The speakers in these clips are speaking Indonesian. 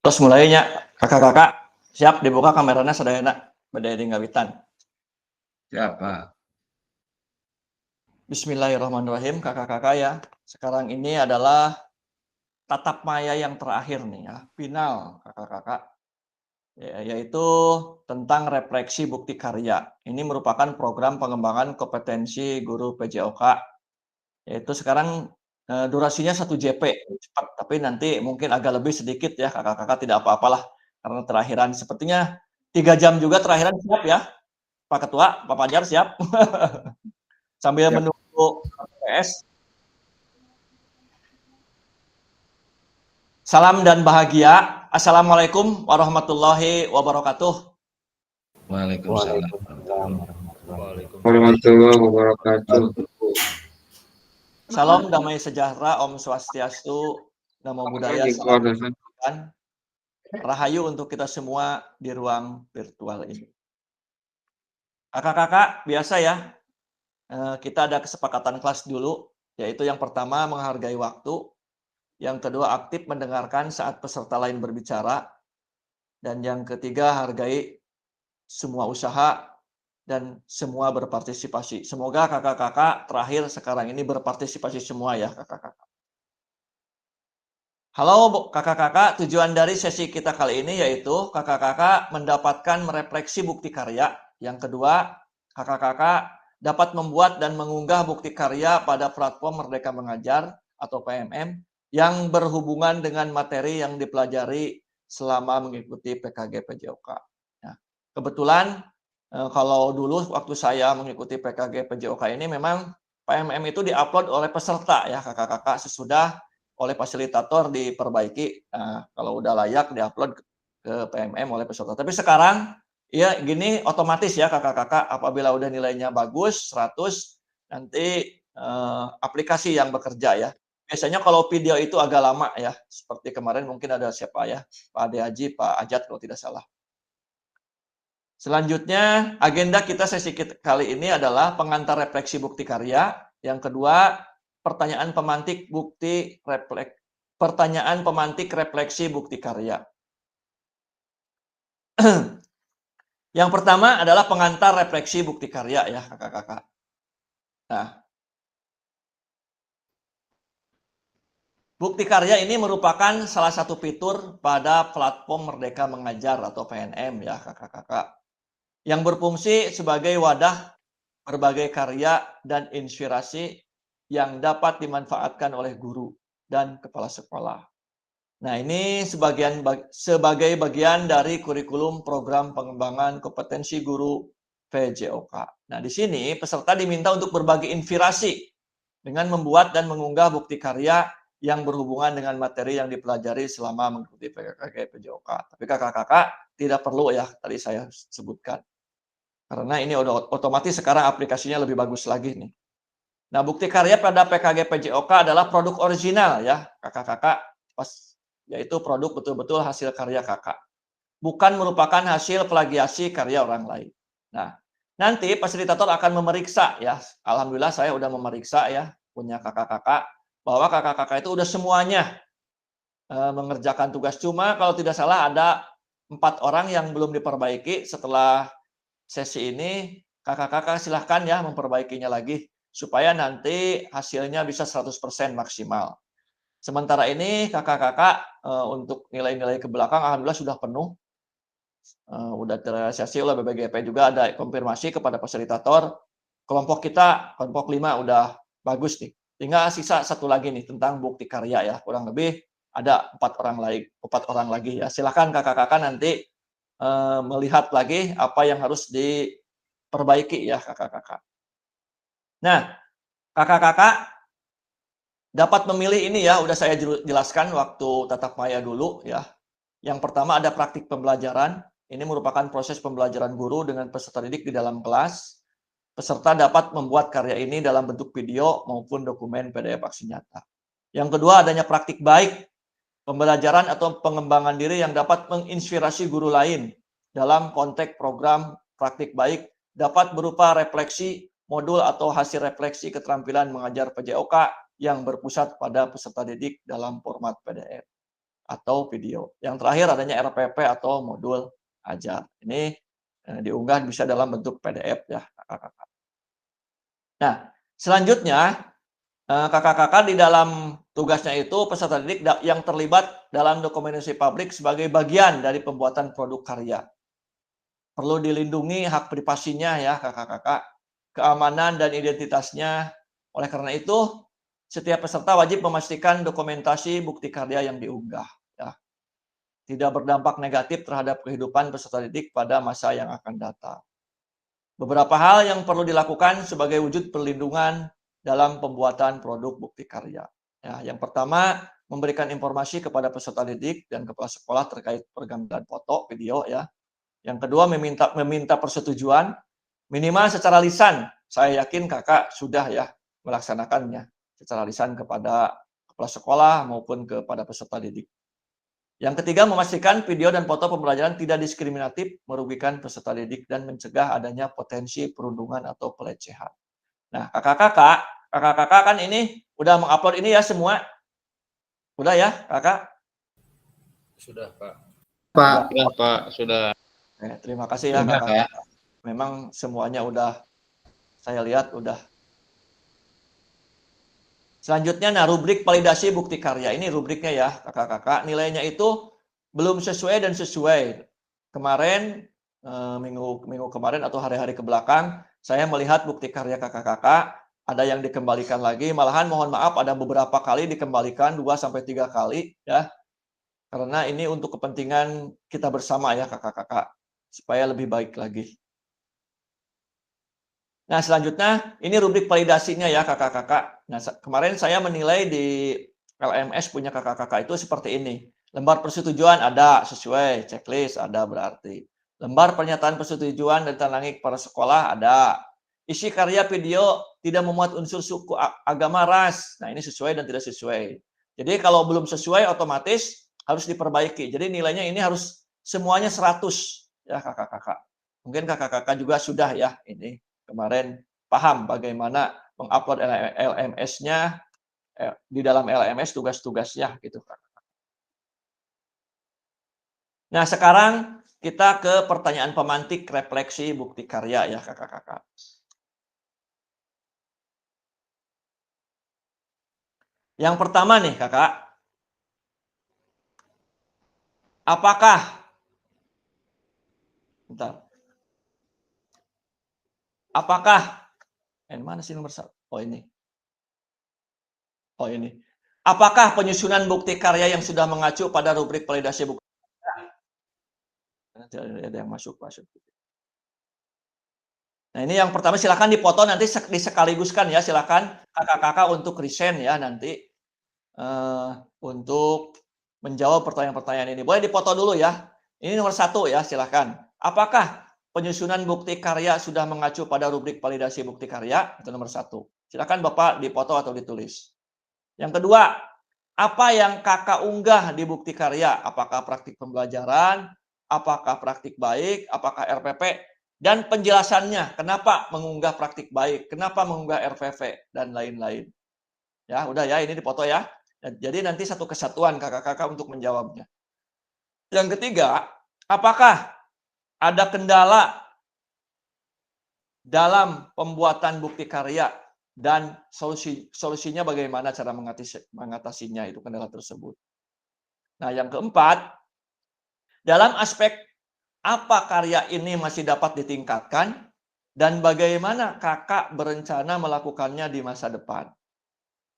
Terus mulainya kakak-kakak siap dibuka kameranya sadayana bade ngawitan. Siapa? Bismillahirrahmanirrahim kakak-kakak ya. Sekarang ini adalah tatap maya yang terakhir nih ya, final kakak-kakak. Ya, yaitu tentang refleksi bukti karya. Ini merupakan program pengembangan kompetensi guru PJOK. Yaitu sekarang durasinya 1 JP, cepat, tapi nanti mungkin agak lebih sedikit ya kakak-kakak, tidak apa-apalah karena terakhiran. Sepertinya 3 jam juga terakhiran, siap ya Pak Ketua, Pak Fajar siap? Sambil menunggu PS. Salam dan bahagia. Assalamualaikum warahmatullahi wabarakatuh. Waalaikumsalam. Warahmatullahi wabarakatuh. Salam damai sejahtera, Om Swastiastu, Namo Buddhaya, salam dan rahayu untuk kita semua di ruang virtual ini. Kakak-kakak, biasa ya, kita ada kesepakatan kelas dulu, yaitu yang pertama menghargai waktu, yang kedua aktif mendengarkan saat peserta lain berbicara, dan yang ketiga hargai semua usaha dan semua berpartisipasi. Semoga kakak-kakak terakhir sekarang ini berpartisipasi semua ya kakak-kakak. Halo kakak-kakak, tujuan dari sesi kita kali ini yaitu kakak-kakak mendapatkan merefleksi bukti karya. Yang kedua, kakak-kakak dapat membuat dan mengunggah bukti karya pada platform Merdeka Mengajar atau PMM yang berhubungan dengan materi yang dipelajari selama mengikuti PKG PJOK. Nah, kebetulan kalau dulu waktu saya mengikuti PKG PJOK ini memang PMM itu diupload oleh peserta ya kakak-kakak, sesudah oleh fasilitator diperbaiki. Nah, kalau udah layak diupload ke PMM oleh peserta. Tapi sekarang ya gini otomatis ya kakak-kakak, apabila udah nilainya bagus 100 nanti aplikasi yang bekerja ya. Biasanya kalau video itu agak lama ya, seperti kemarin mungkin ada siapa ya, Pak Ade Haji, Pak Ajat kalau tidak salah. Selanjutnya, agenda kita sesi kali ini adalah pengantar refleksi bukti karya. Yang kedua, pertanyaan pemantik refleksi bukti karya. Yang pertama adalah pengantar refleksi bukti karya ya, kakak-kakak. Nah, bukti karya ini merupakan salah satu fitur pada platform Merdeka Mengajar atau PNM ya, kakak-kakak, yang berfungsi sebagai wadah berbagai karya dan inspirasi yang dapat dimanfaatkan oleh guru dan kepala sekolah. Nah, ini sebagai bagian dari kurikulum program pengembangan kompetensi guru PJOK. Nah, di sini peserta diminta untuk berbagi inspirasi dengan membuat dan mengunggah bukti karya yang berhubungan dengan materi yang dipelajari selama mengikuti PKG PJOK. Tapi kakak-kakak tidak perlu ya, tadi saya sebutkan. Karena ini udah otomatis sekarang aplikasinya lebih bagus lagi nih. Nah, bukti karya pada PKG PJOK adalah produk original ya, kakak-kakak, yaitu produk betul-betul hasil karya kakak. Bukan merupakan hasil plagiasi karya orang lain. Nah, nanti fasilitator akan memeriksa ya. Alhamdulillah saya udah memeriksa ya, punya kakak-kakak, bahwa kakak-kakak itu udah semuanya mengerjakan tugas. Cuma kalau tidak salah ada 4 orang yang belum diperbaiki. Setelah sesi ini kakak-kakak silahkan ya memperbaikinya lagi supaya nanti hasilnya bisa 100% maksimal. Sementara ini kakak-kakak untuk nilai-nilai ke belakang alhamdulillah sudah penuh. Udah terrealisasi oleh BBGP, juga ada konfirmasi kepada fasilitator. Kelompok kita, kelompok 5 udah bagus nih. Tinggal sisa 1 lagi nih tentang bukti karya ya. Kurang lebih ada 4 orang lagi ya. Silahkan kakak-kakak nanti melihat lagi apa yang harus diperbaiki ya kakak-kakak. Nah, Kakak-kakak dapat memilih ini ya, udah saya jelaskan waktu tatap maya dulu ya. Yang pertama ada praktik pembelajaran. Ini merupakan proses pembelajaran guru dengan peserta didik di dalam kelas. Peserta dapat membuat karya ini dalam bentuk video maupun dokumen PDF aksi nyata. Yang kedua adanya praktik baik. Pembelajaran atau pengembangan diri yang dapat menginspirasi guru lain dalam konteks program praktik baik dapat berupa refleksi, modul atau hasil refleksi keterampilan mengajar PJOK yang berpusat pada peserta didik dalam format PDF atau video. Yang terakhir adanya RPP atau modul ajar. Ini diunggah bisa dalam bentuk PDF ya, kakak-kakak. Nah, selanjutnya kakak-kakak di dalam tugasnya itu peserta didik yang terlibat dalam dokumentasi publik sebagai bagian dari pembuatan produk karya. Perlu dilindungi hak privasinya ya kakak-kakak, keamanan dan identitasnya. Oleh karena itu, setiap peserta wajib memastikan dokumentasi bukti karya yang diunggah. Ya. Tidak berdampak negatif terhadap kehidupan peserta didik pada masa yang akan datang. Beberapa hal yang perlu dilakukan sebagai wujud perlindungan dalam pembuatan produk bukti karya. Ya, yang pertama, memberikan informasi kepada peserta didik dan kepala sekolah terkait pengambilan foto, video ya. Yang kedua, meminta persetujuan minimal secara lisan. Saya yakin kakak sudah ya melaksanakannya secara lisan kepada kepala sekolah maupun kepada peserta didik. Yang ketiga, memastikan video dan foto pembelajaran tidak diskriminatif, merugikan peserta didik, dan mencegah adanya potensi perundungan atau pelecehan. Nah, kakak-kakak kan ini udah mengupload ini ya semua? Udah ya, kakak? Sudah, Pak. Pak. Sudah, Pak. Sudah. Terima kasih ya, Sudah, kakak. Pak. Memang semuanya udah saya lihat udah. Selanjutnya, nah rubrik validasi bukti karya. Ini rubriknya ya, kakak-kakak. Nilainya itu belum sesuai dan sesuai. Kemarin, minggu kemarin atau hari-hari ke belakang, saya melihat bukti karya kakak-kakak, ada yang dikembalikan lagi. Malahan mohon maaf ada beberapa kali dikembalikan, 2-3 kali ya. Karena ini untuk kepentingan kita bersama ya kakak-kakak. Supaya lebih baik lagi. Nah, selanjutnya ini rubrik validasinya ya kakak-kakak. Nah, kemarin saya menilai di LMS punya kakak-kakak itu seperti ini. Lembar persetujuan ada, sesuai. Checklist ada berarti. Lembar pernyataan persetujuan dan ditandangi kepala sekolah ada. Isi karya video tidak memuat unsur suku, agama, ras. Nah, ini sesuai dan tidak sesuai. Jadi kalau belum sesuai otomatis harus diperbaiki. Jadi nilainya ini harus semuanya 100 ya kakak-kakak. Mungkin kakak-kakak juga sudah ya ini kemarin paham bagaimana mengupload LMS-nya di dalam LMS tugas-tugasnya gitu. Nah, sekarang kita ke pertanyaan pemantik refleksi bukti karya ya kakak-kakak. Yang pertama nih kakak, apakah mana sih nomor 1? Oh ini. Apakah penyusunan bukti karya yang sudah mengacu pada rubrik validasi bukti karya? Ada yang masuk. Nah, ini yang pertama silakan dipoto nanti disekaliguskan ya, silakan kakak-kakak untuk resend ya nanti untuk menjawab pertanyaan-pertanyaan ini. Boleh dipoto dulu ya. Ini nomor 1 ya, silakan. Apakah penyusunan bukti karya sudah mengacu pada rubrik validasi bukti karya? Itu nomor 1. Silakan Bapak dipoto atau ditulis. Yang kedua, apa yang kakak unggah di bukti karya? Apakah praktik pembelajaran? Apakah praktik baik? Apakah RPP? Dan penjelasannya, kenapa mengunggah praktik baik? Kenapa mengunggah RPP? Dan lain-lain. Ya, udah ya, ini dipoto ya. Jadi nanti satu kesatuan kakak-kakak untuk menjawabnya. Yang ketiga, apakah ada kendala dalam pembuatan bukti karya dan solusinya bagaimana cara mengatasinya itu kendala tersebut. Nah, yang keempat, dalam aspek apa karya ini masih dapat ditingkatkan dan bagaimana kakak berencana melakukannya di masa depan.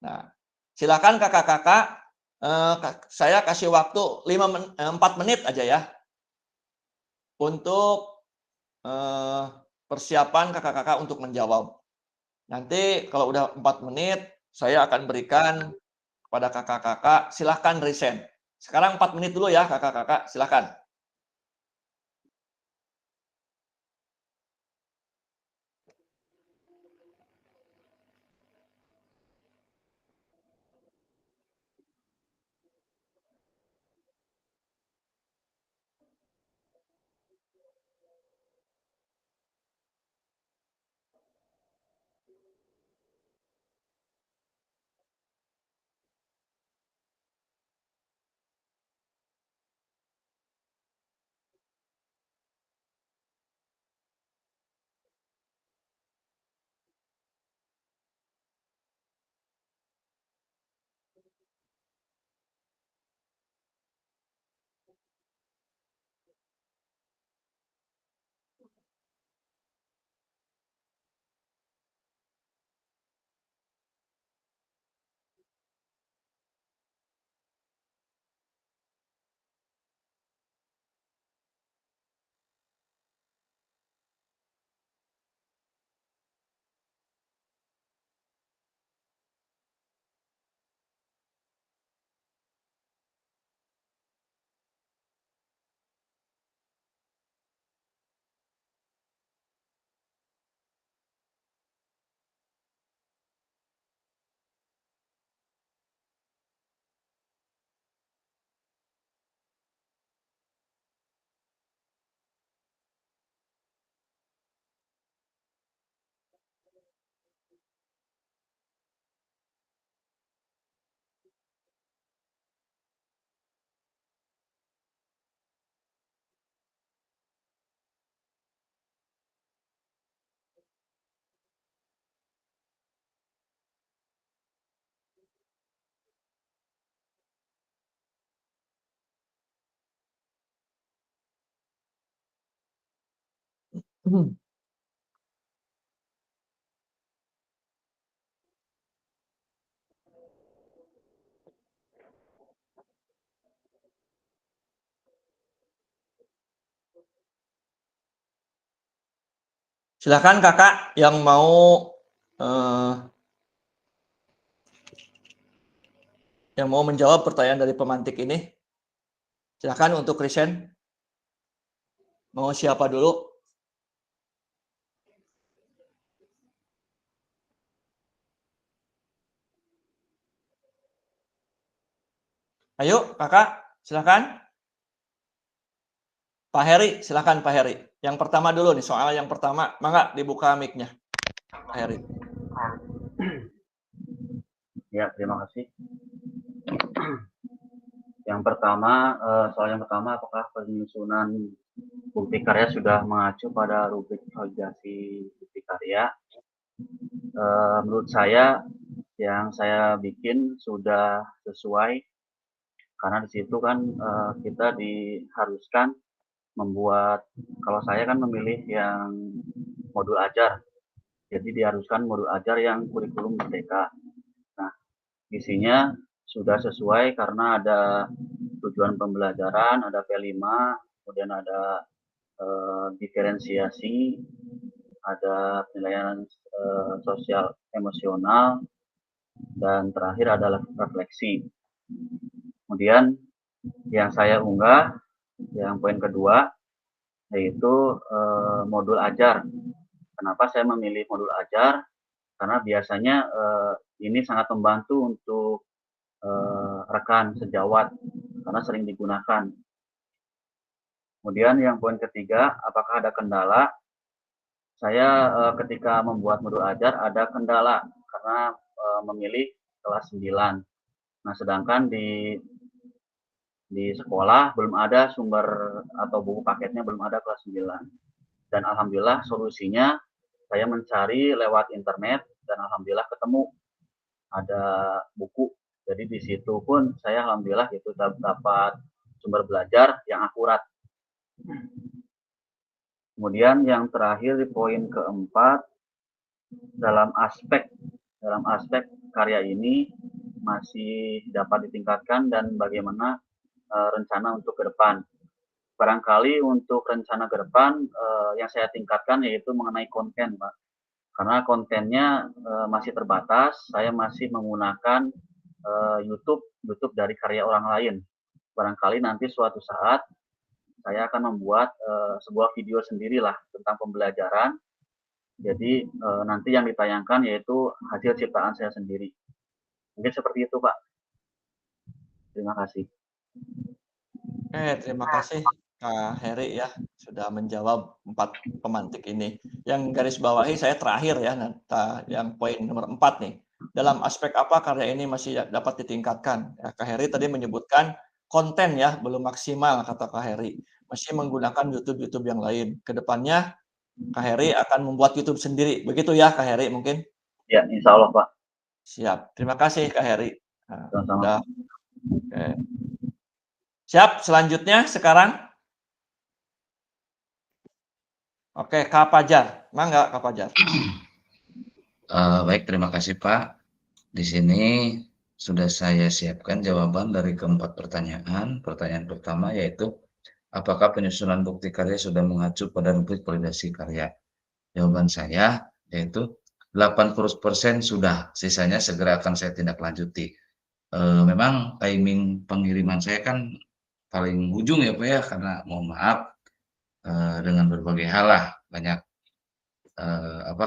Nah, silakan kakak-kakak, saya kasih waktu 4 menit aja ya untuk persiapan kakak-kakak untuk menjawab. Nanti kalau udah 4 menit, saya akan berikan kepada kakak-kakak, silahkan resend. Sekarang 4 menit dulu ya kakak-kakak, silahkan. Silahkan kakak yang mau eh, menjawab pertanyaan dari pemantik ini. Silahkan untuk resend. Mau siapa dulu? Ayo kakak, silahkan. Pak Heri, silahkan Pak Heri. Yang pertama dulu nih, soal yang pertama. Mangga dibuka mic-nya, Pak Heri. Ya, terima kasih. Yang pertama, soal yang pertama, apakah penyusunan bukti karya sudah mengacu pada rubrik validasi bukti karya? Menurut saya, yang saya bikin sudah sesuai, karena di situ kan kita diharuskan membuat, kalau saya kan memilih yang modul ajar, jadi diharuskan modul ajar yang kurikulum merdeka. Nah, isinya sudah sesuai karena ada tujuan pembelajaran, ada P5, kemudian ada diferensiasi, ada penilaian sosial emosional, dan terakhir adalah refleksi. Kemudian yang saya unggah, yang poin kedua, yaitu modul ajar. Kenapa saya memilih modul ajar? Karena biasanya ini sangat membantu untuk rekan sejawat karena sering digunakan. Kemudian yang poin ketiga, apakah ada kendala? Saya ketika membuat modul ajar ada kendala karena memilih kelas 9. Nah, sedangkan di sekolah belum ada sumber atau buku paketnya, belum ada kelas 9. Dan alhamdulillah solusinya saya mencari lewat internet dan alhamdulillah ketemu ada buku. Jadi di situ pun saya alhamdulillah itu dapat sumber belajar yang akurat. Kemudian yang terakhir di poin keempat, dalam aspek karya ini masih dapat ditingkatkan dan bagaimana rencana untuk ke depan. Barangkali untuk rencana ke depan yang saya tingkatkan yaitu mengenai konten, Pak. karena kontennya masih terbatas. Saya masih menggunakan YouTube dari karya orang lain. Barangkali nanti suatu saat saya akan membuat sebuah video sendirilah tentang pembelajaran. Jadi nanti yang ditayangkan yaitu hasil ciptaan saya sendiri. Mungkin seperti itu, Pak. Terima kasih. Terima kasih Kak Heri ya sudah menjawab 4 pemantik ini. Yang garis bawahi saya terakhir ya, yang poin nomor 4 nih. Dalam aspek apa karya ini masih dapat ditingkatkan? Ya, Kak Heri tadi menyebutkan konten ya belum maksimal kata Kak Heri. Masih menggunakan YouTube yang lain. Kedepannya Kak Heri akan membuat YouTube sendiri. Begitu ya Kak Heri mungkin? Ya, insya Allah, Pak. Siap. Terima kasih Kak Heri. Nah, Sama-sama. udah. Oke. Siap, selanjutnya sekarang. Oke, Kak Fajar. Mangga Kak Fajar. Baik, terima kasih Pak. Di sini sudah saya siapkan jawaban dari keempat pertanyaan. Pertanyaan pertama yaitu, apakah penyusunan bukti karya sudah mengacu pada rubrik validasi karya? Jawaban saya yaitu 80% sudah, sisanya segera akan saya tindak lanjuti. Memang timing pengiriman saya kan paling ujung ya Pak ya, karena mohon maaf dengan berbagai hal lah, banyak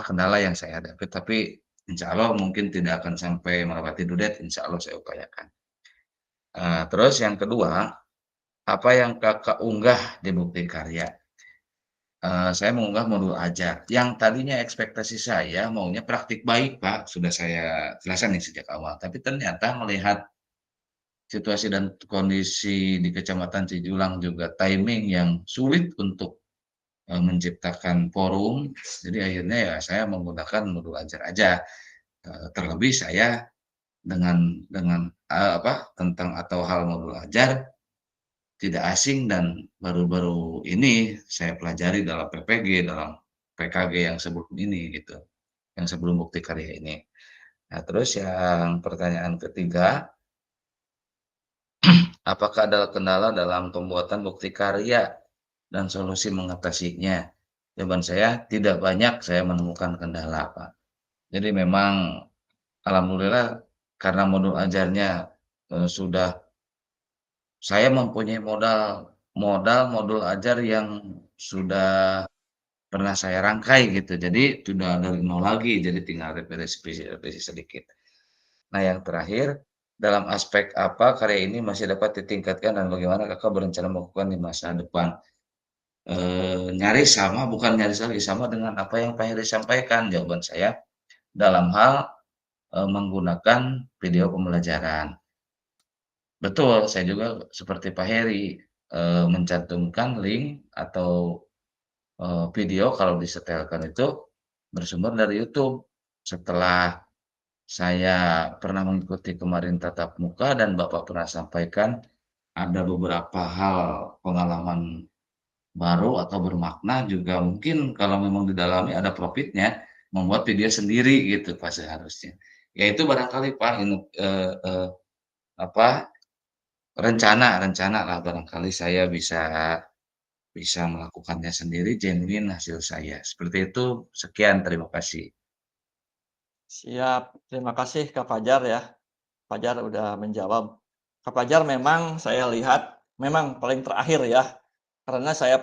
kendala yang saya hadapi, tapi insya Allah mungkin tidak akan sampai melewati due date, insya Allah saya upayakan. Terus yang kedua, apa yang Kakak unggah di bukti karya? Saya mengunggah modul ajar, yang tadinya ekspektasi saya maunya praktik baik Pak, sudah saya jelaskan nih sejak awal, tapi ternyata melihat situasi dan kondisi di Kecamatan Cijulang juga timing yang sulit untuk menciptakan forum, jadi akhirnya ya saya menggunakan modul ajar aja. Terlebih saya dengan tentang atau hal modul ajar tidak asing dan baru-baru ini saya pelajari dalam PPG, dalam PKG yang sebelum ini gitu, yang sebelum bukti karya ini. Nah, terus yang pertanyaan ketiga, apakah ada kendala dalam pembuatan bukti karya dan solusi mengatasinya? Jawaban saya tidak banyak saya menemukan kendala, Pak. Jadi memang alhamdulillah karena modul ajarnya sudah saya mempunyai modul ajar yang sudah pernah saya rangkai gitu. Jadi sudah dari nol lagi, jadi tinggal revisi sedikit. Nah, yang terakhir, dalam aspek apa karya ini masih dapat ditingkatkan dan bagaimana Kakak berencana melakukan di masa depan? Nyaris sama, bukan nyaris lagi, sama dengan apa yang Pak Heri sampaikan. Jawaban saya dalam hal menggunakan video pembelajaran. Betul, saya juga seperti Pak Heri, mencantumkan link atau video kalau disetelkan itu bersumber dari YouTube. Setelah saya pernah mengikuti kemarin tatap muka dan Bapak pernah sampaikan ada beberapa hal pengalaman baru atau bermakna juga mungkin kalau memang didalami ada profitnya, membuat video sendiri gitu Pak seharusnya. Ya itu barangkali Pak, rencana lah barangkali saya bisa melakukannya sendiri, genuine hasil saya. Seperti itu, sekian, terima kasih. Siap. Terima kasih Kak Fajar ya. Fajar udah menjawab. Kak Fajar memang saya lihat memang paling terakhir ya. Karena saya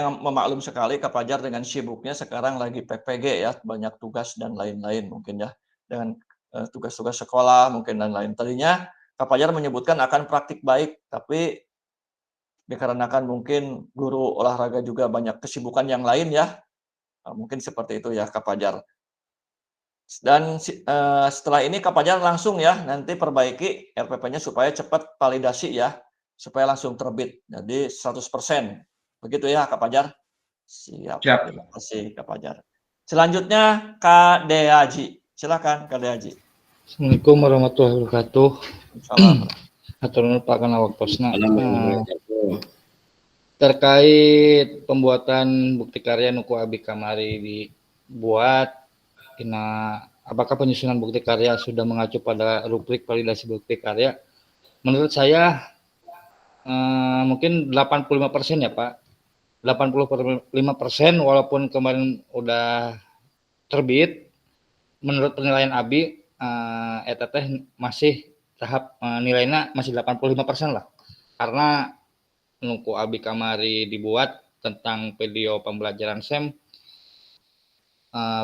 memaklum sekali Kak Fajar dengan sibuknya sekarang lagi PPG ya, banyak tugas dan lain-lain mungkin ya. Dengan tugas-tugas sekolah mungkin dan lain. Tadinya Kak Fajar menyebutkan akan praktik baik, tapi dikarenakan mungkin guru olahraga juga banyak kesibukan yang lain ya. Mungkin seperti itu ya Kak Fajar. Dan setelah ini Kak Fajar langsung ya nanti perbaiki RPP-nya supaya cepat validasi ya, supaya langsung terbit. Jadi 100%. Begitu ya Kak Fajar? Siap. Siap. Terima kasih Kak Fajar. Selanjutnya Kak Deaji. Silakan Kak Deaji. Assalamualaikum warahmatullahi wabarakatuh. Salam. Atur nuhun Pak Kana Wakposna. Terkait pembuatan bukti karya nuku abi kamari dibuat, apakah penyusunan bukti karya sudah mengacu pada rubrik validasi bukti karya? Menurut saya mungkin 85% ya Pak. 85% walaupun kemarin udah terbit menurut penilaian Abi eta teh masih tahap nilainya masih 85% lah. Karena nuku Abi kamari dibuat tentang video pembelajaran SEM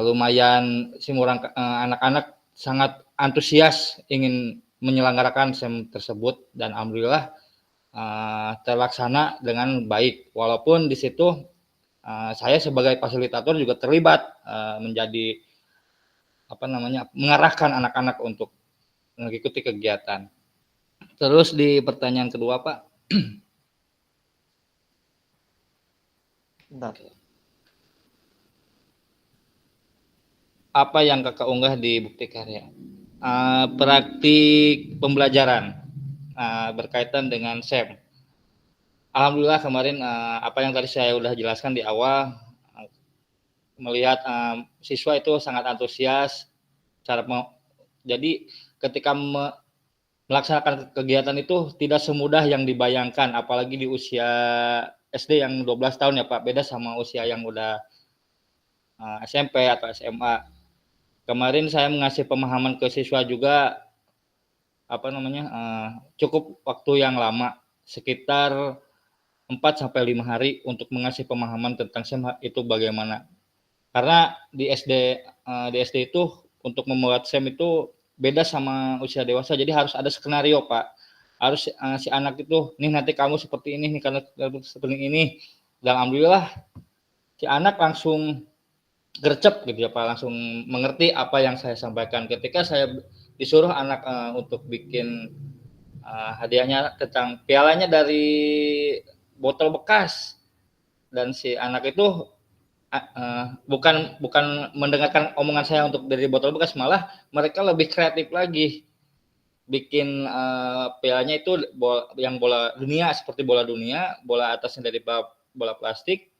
lumayan simurang anak-anak sangat antusias ingin menyelenggarakan SEM tersebut dan alhamdulillah terlaksana dengan baik. Walaupun di situ saya sebagai fasilitator juga terlibat menjadi mengarahkan anak-anak untuk mengikuti kegiatan. Terus di pertanyaan kedua, Pak. Bentar. Apa yang Kakak unggah di bukti karya? Praktik pembelajaran berkaitan dengan SEM. Alhamdulillah kemarin apa yang tadi saya sudah jelaskan di awal, melihat siswa itu sangat antusias. Jadi ketika melaksanakan kegiatan itu tidak semudah yang dibayangkan, apalagi di usia SD yang 12 tahun ya Pak, beda sama usia yang udah SMP atau SMA. Kemarin saya mengasih pemahaman ke siswa juga cukup waktu yang lama, sekitar 4-5 hari untuk mengasih pemahaman tentang SEM itu bagaimana. Karena di SD itu untuk membuat SEM itu beda sama usia dewasa, jadi harus ada skenario Pak. Harus si anak itu, nih nanti kamu seperti ini, nih karena seperti ini. Dan alhamdulillah si anak langsung gercep gitu ya Pak, langsung mengerti apa yang saya sampaikan. Ketika saya disuruh anak untuk bikin hadiahnya tentang pialanya dari botol bekas, dan si anak itu bukan mendengarkan omongan saya untuk dari botol bekas, malah mereka lebih kreatif lagi bikin pialanya itu bola dunia, seperti bola dunia, bola atasnya dari bola plastik,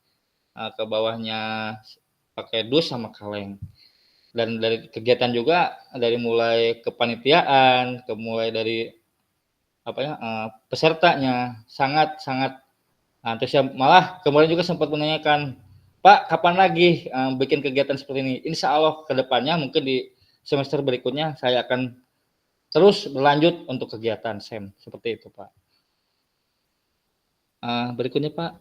ke bawahnya pakai dus sama kaleng. Dan dari kegiatan juga dari mulai kepanitiaan, mulai dari pesertanya sangat antusias. Malah kemarin juga sempat menanyakan, Pak, kapan lagi bikin kegiatan seperti ini? Insya Allah ke depannya mungkin di semester berikutnya saya akan terus berlanjut untuk kegiatan SEM seperti itu Pak. Berikutnya Pak,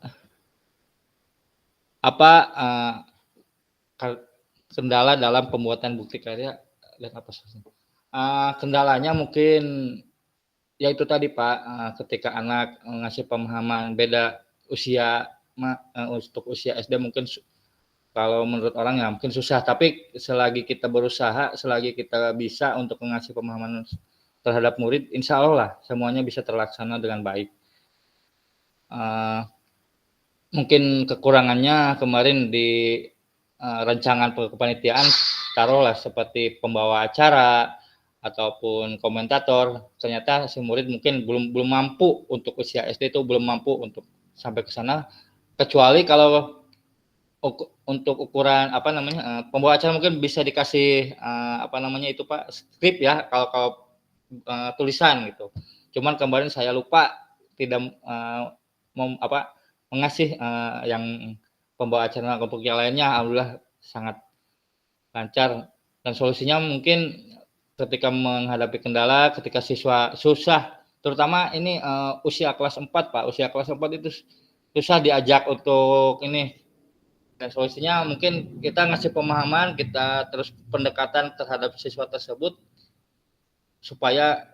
apa kendala dalam pembuatan bukti karya dan apa saja? Kendalanya mungkin yaitu tadi Pak, ketika anak ngasih pemahaman beda usia, untuk usia SD mungkin kalau menurut orang ya mungkin susah, tapi selagi kita berusaha, selagi kita bisa untuk mengasih pemahaman terhadap murid, insya Allah lah semuanya bisa terlaksana dengan baik. Mungkin kekurangannya kemarin di rancangan kepanitiaan, taruhlah seperti pembawa acara ataupun komentator, ternyata si murid mungkin belum mampu untuk usia SD itu belum mampu untuk sampai ke sana, kecuali kalau untuk ukuran pembawa acara mungkin bisa dikasih itu Pak, skrip ya, kalau tulisan gitu. Cuman kemarin saya lupa tidak mengasih yang pembawa acara untuk yang lainnya. Alhamdulillah sangat lancar, dan solusinya mungkin ketika menghadapi kendala, ketika siswa susah, terutama ini usia kelas 4 Pak, usia kelas 4 itu susah diajak untuk ini, dan solusinya mungkin kita ngasih pemahaman, kita terus pendekatan terhadap siswa tersebut supaya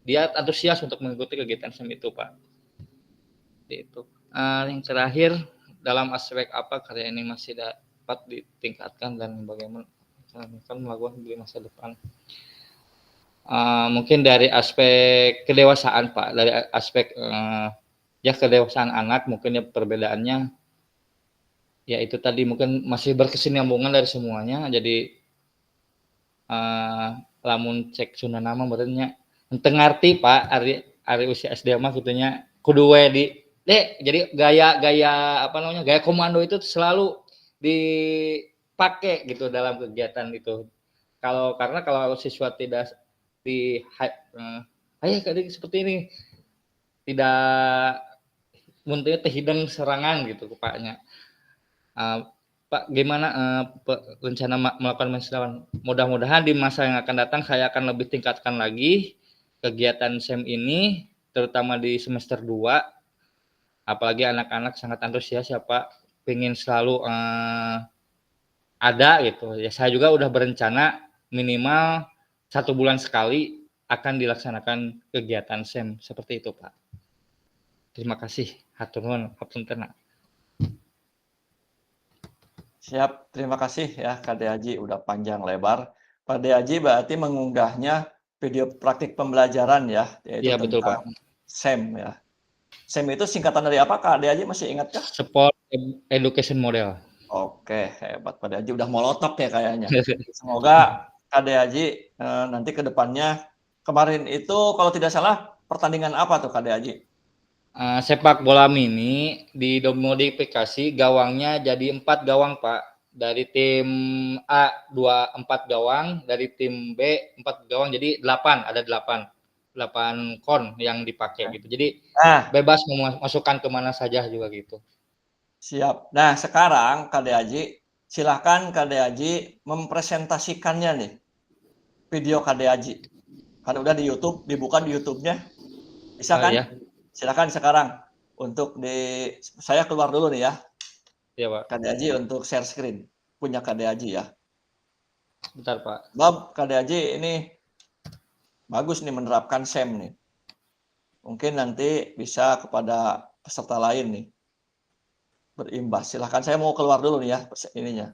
dia antusias untuk mengikuti kegiatan SEM itu Pak. Itu. Yang terakhir, dalam aspek apa karya ini masih dapat ditingkatkan dan bagaimana kan melakukan di masa depan? Mungkin dari aspek kedewasaan Pak, dari aspek kedewasaan anak mungkin ya perbedaannya ya itu tadi, mungkin masih berkesinambungan dari semuanya. Jadi lamun cek Sunda nama berarti ente ngarti Pak ari usia SD mah gitunya kudu we jadi gaya gaya komando itu selalu dipakai gitu dalam kegiatan itu. Karena kalau siswa tidak ayah kayak seperti ini, tidak munculnya terhidang serangan gitu Paknya. Pak, gimana rencana melakukan pensiunan? Mudah-mudahan di masa yang akan datang saya akan lebih tingkatkan lagi kegiatan SEM ini, terutama di semester 2. Apalagi anak-anak sangat antusias ya Pak, pengen selalu ada gitu. Ya saya juga udah berencana minimal 1 bulan sekali akan dilaksanakan kegiatan SEM seperti itu Pak. Terima kasih. Hatur nuhun, hapuntenna. Siap, terima kasih ya Kak Haji udah panjang lebar. Pak Haji berarti mengunggahnya video praktik pembelajaran ya, yaitu Iya betul Pak. tentang SEM ya. SEM itu singkatan dari apa Kak Haji masih ingatkah? Sport Education Model. Oke, hebat Pak Haji udah molotov ya kayaknya. Semoga Kak Haji nanti ke depannya, kemarin itu kalau tidak salah pertandingan apa tuh Kak Haji? Sepak bola mini dimodifikasi gawangnya jadi 4 gawang Pak. Dari tim A 4 gawang, dari tim B 4 gawang, jadi 8, ada 8 kon yang dipakai gitu. Jadi Nah, bebas memasukkan kemana saja juga gitu. siap. Nah, sekarang Kak Haji, silahkan Kak Haji mempresentasikannya nih, video Kak Haji. Kan udah di YouTube, dibuka di YouTube-nya. Bisa kan? Ya. Silakan sekarang untuk saya keluar dulu nih ya. Iya Pak. Kak Haji untuk share screen. Punya Kak Haji ya. Bentar Pak. Bob, Kak Haji ini bagus nih menerapkan SEM nih. Mungkin nanti bisa kepada peserta lain nih berimbas. Silahkan, saya mau keluar dulu nih ya ininya.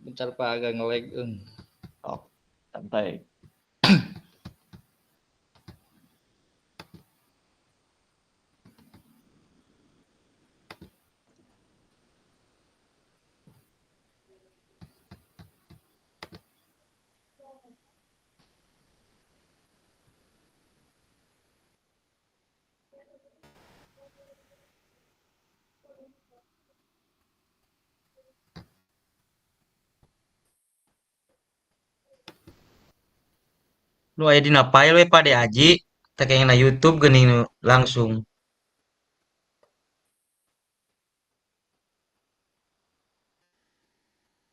Bentar Pak, agak nge-lag. Oh, santai. Lu aya dina file we Pak De Haji, teu kengna YouTube geuning nu langsung.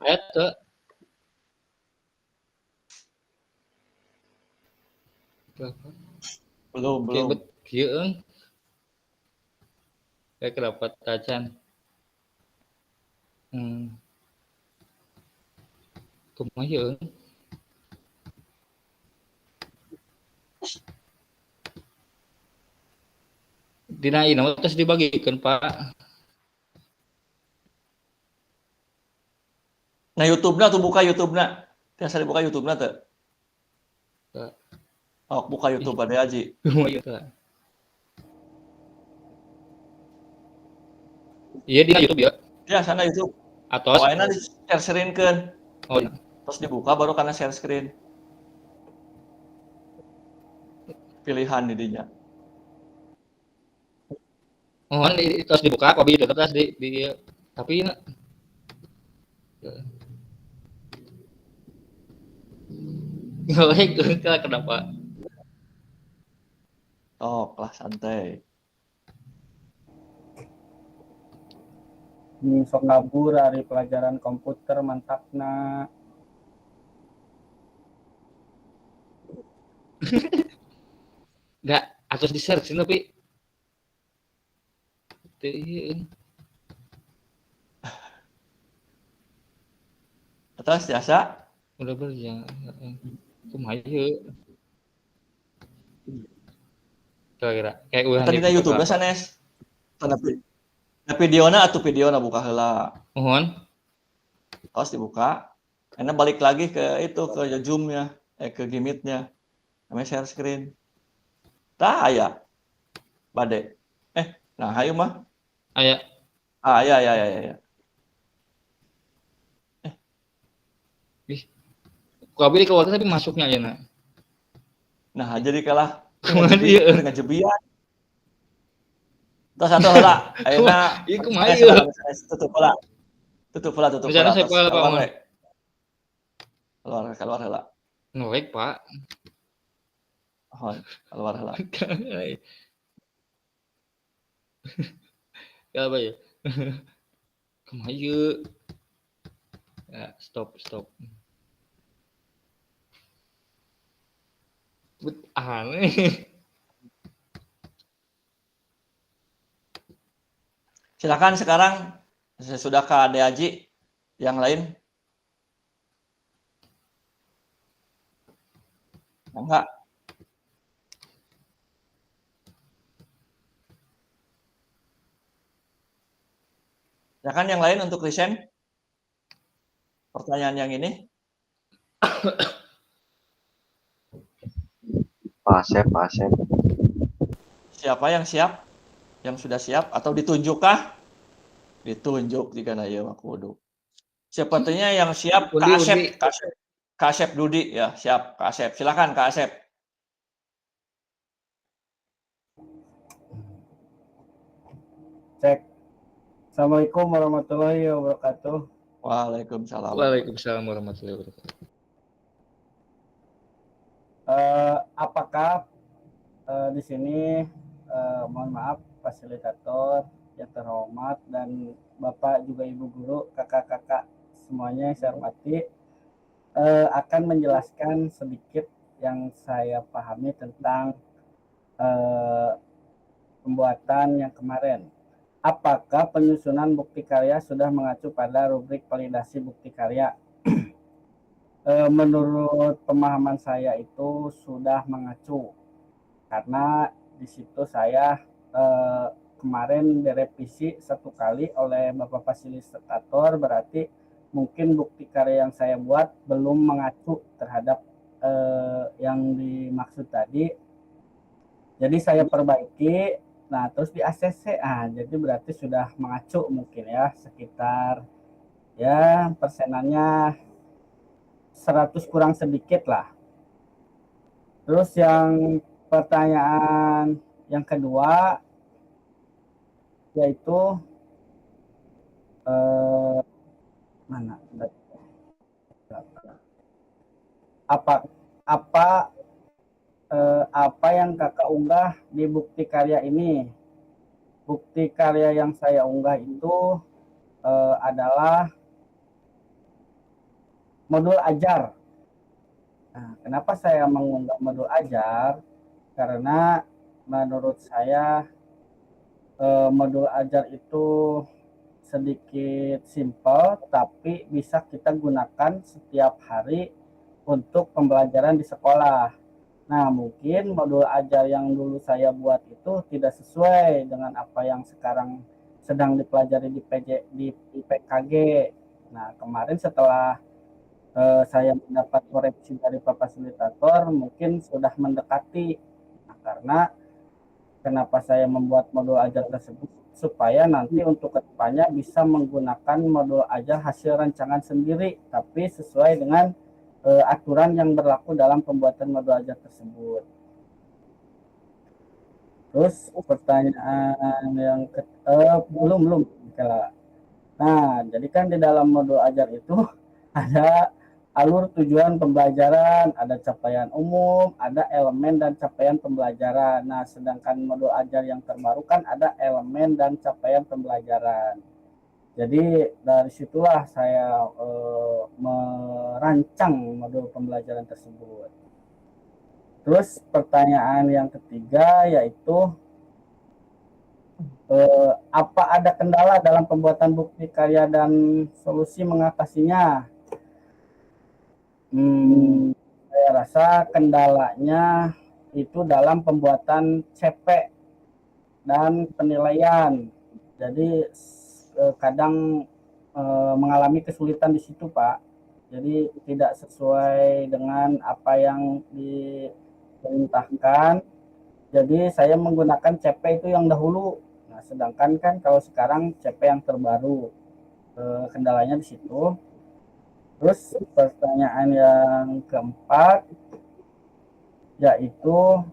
Eta. Belum. Kieu kayak kedapat tacan. Kumaha ieu? Dina ieu tos dibagikeun Pak. Nah, YouTube-na tuh buka YouTube-na. Biasa dibuka YouTube-na tuh. Oh, buka YouTube Kak Haji. Kumaha ieu Pak? Iya di YouTube ya. Ya, sana YouTube. Atos. Oh, enak di-share screen-keun. Oh, Terus dibuka baru karena share screen. Pilihan didinya. oh terus dibuka kopi itu terus di tapi nge-lag kenapa? Oh, kelas santai. Ini sok ngabur dari pelajaran komputer mantapna. Enggak, atus di search tapi Terus biasa udah berjalan. Kumaha ieu? Kira-kira kayak ulah tadi na YouTube-na sanes. Tanda videona atuh videona buka heula. Mohon. Terus dibuka. Enak balik lagi ke itu ke Zoom-nya, ke Meet-nya. Namanya share screen. Tah aya. Bade. Nah hayu mah. Aya. Ya. Kabeh keluar tapi masuknya ya na. Nah, jadi kalah Kumaha ieu? ngajebian. Terus satu heula, ayeuna Ieu kumaha ieu? tutup heula. Misalnya saya pola Pak. Keluar heula. Nge-lag Pak. Oh, keluar heula. Apa ya? Kemayu. Ya, stop. Aneh. Silakan sekarang sesudah Kak Ade Haji yang lain. Enggak. Silakan yang lain untuk resign. Pertanyaan yang ini. Pak Asep. Siapa yang siap? Yang sudah siap atau ditunjukkah? Ditunjuk jika na ieu mah kudu. Sepertinya yang siap Kak Asep. Kak Asep Dudi ya, siap Kak Asep. Silakan Kak Asep. Cek. Assalamualaikum warahmatullahi wabarakatuh. Waalaikumsalam. Waalaikumsalam warahmatullahi wabarakatuh. Apakah di sini mohon maaf fasilitator yang terhormat dan Bapak juga Ibu guru, kakak-kakak semuanya yang saya hormati, akan menjelaskan sedikit yang saya pahami tentang pembuatan yang kemarin. Apakah penyusunan bukti karya sudah mengacu pada rubrik validasi bukti karya? Menurut pemahaman saya itu sudah mengacu, karena di situ saya kemarin direvisi 1 kali oleh Bapak fasilitator, berarti mungkin bukti karya yang saya buat belum mengacu terhadap yang dimaksud tadi. Jadi saya perbaiki, nah terus di ACC, jadi berarti sudah mengacu mungkin ya, sekitar ya persenannya 100 kurang sedikit lah. Terus yang pertanyaan yang kedua yaitu mana? Apa yang kakak unggah di bukti karya ini? Bukti karya yang saya unggah itu adalah modul ajar. Nah, kenapa saya mengunggah modul ajar? Karena menurut saya modul ajar itu sedikit simpel, tapi bisa kita gunakan setiap hari untuk pembelajaran di sekolah. Nah, mungkin modul ajar yang dulu saya buat itu tidak sesuai dengan apa yang sekarang sedang dipelajari di PKG. Nah, kemarin setelah saya mendapat koreksi dari Pak Fasilitator, mungkin sudah mendekati. Nah, karena kenapa saya membuat modul ajar tersebut, supaya nanti untuk kedepannya bisa menggunakan modul ajar hasil rancangan sendiri, tapi sesuai dengan aturan yang berlaku dalam pembuatan modul ajar tersebut. Terus pertanyaan yang belum. Nah, jadi kan di dalam modul ajar itu ada alur tujuan pembelajaran, ada capaian umum, ada elemen dan capaian pembelajaran. Nah, sedangkan modul ajar yang terbaru kan ada elemen dan capaian pembelajaran. Jadi dari situlah saya merancang modul pembelajaran tersebut. Terus pertanyaan yang ketiga yaitu apa ada kendala dalam pembuatan bukti karya dan solusi mengatasinya? Saya rasa kendalanya itu dalam pembuatan CP dan penilaian. Jadi kadang mengalami kesulitan di situ, Pak. Jadi tidak sesuai dengan apa yang diperintahkan. Jadi saya menggunakan CP itu yang dahulu. Nah, sedangkan kan kalau sekarang CP yang terbaru, kendalanya di situ. Terus pertanyaan yang keempat yaitu,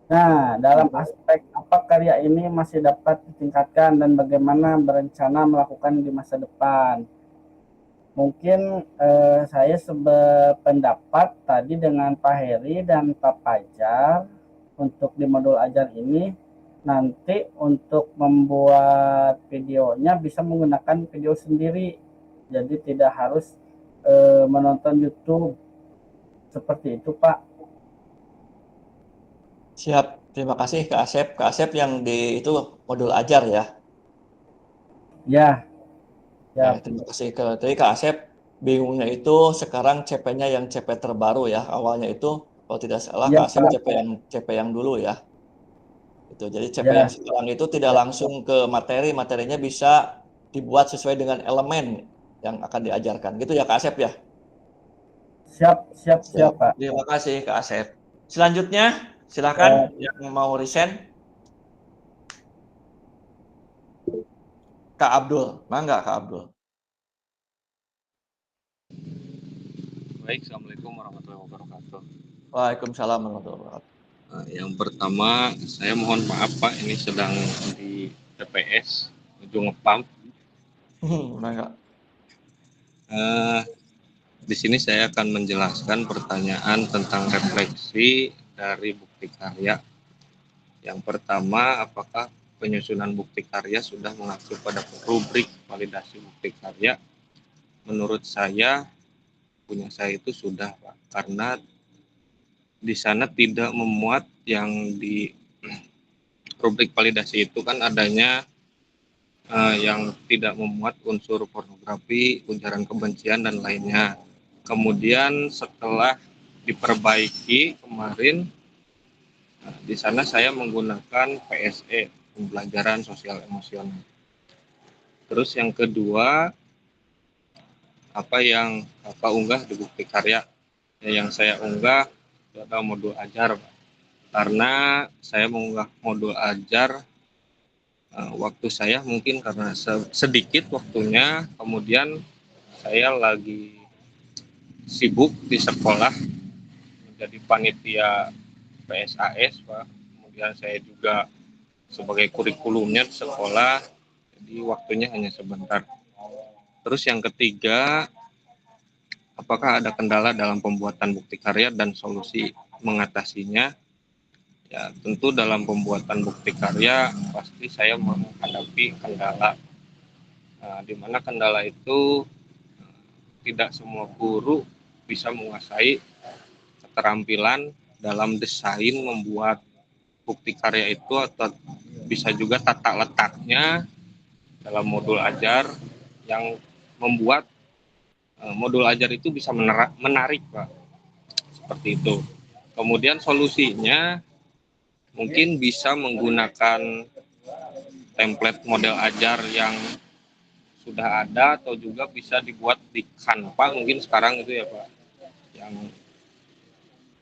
nah dalam aspek apa karya ini masih dapat ditingkatkan dan bagaimana berencana melakukan di masa depan. Mungkin saya sependapat tadi dengan Pak Heri dan Pak Pajar untuk di modul ajar ini nanti untuk membuat videonya bisa menggunakan video sendiri. Jadi tidak harus menonton YouTube. Seperti itu, Pak. Siap, terima kasih Kak Asep. Kak Asep yang di itu modul ajar ya. Ya, ya. Terima kasih ke tadi Kak Asep. Bingungnya itu sekarang CP-nya yang CP terbaru ya. Awalnya itu kalau tidak salah Ya, Kak Asep Pak. CP yang dulu ya. Itu. Jadi CP Ya, yang sekarang itu tidak langsung ke materi, materinya bisa dibuat sesuai dengan elemen yang akan diajarkan. Gitu ya Kak Asep ya. siap, Pak. Terima kasih Kak Asep. Selanjutnya silakan yang mau resign Kak Abdul. Mangga Kak Abdul. Baik, Assalamualaikum warahmatullahi wabarakatuh. Waalaikumsalam warahmatullahi wabarakatuh. Yang pertama, saya mohon maaf Pak, ini sedang di TPS, ujung ngepam. Mangga. Di sini saya akan menjelaskan pertanyaan tentang refleksi dari bukti karya. Yang pertama, apakah penyusunan bukti karya sudah mengacu pada rubrik validasi bukti karya? Menurut saya, punya saya itu sudah Pak, karena di sana tidak memuat yang di rubrik validasi itu kan adanya yang tidak memuat unsur pornografi, ujaran kebencian dan lainnya. Kemudian setelah diperbaiki kemarin, di sana saya menggunakan PSE, pembelajaran sosial emosional. Terus yang kedua, apa yang Bapak unggah di bukti karya? Yang saya unggah itu adalah modul ajar, Pak. Karena saya mengunggah modul ajar waktu saya mungkin karena sedikit waktunya, kemudian saya lagi sibuk di sekolah menjadi panitia PSAS Pak, kemudian saya juga sebagai kurikulumnya di sekolah, jadi waktunya hanya sebentar. Terus yang ketiga, apakah ada kendala dalam pembuatan bukti karya dan solusi mengatasinya? Ya, tentu dalam pembuatan bukti karya pasti saya menghadapi kendala, di mana kendala itu tidak semua guru bisa menguasai keterampilan dalam desain membuat bukti karya itu, atau bisa juga tata letaknya dalam modul ajar yang membuat modul ajar itu bisa menarik Pak, seperti itu. Kemudian solusinya mungkin bisa menggunakan template model ajar yang sudah ada, atau juga bisa dibuat di Canva mungkin sekarang itu ya Pak, yang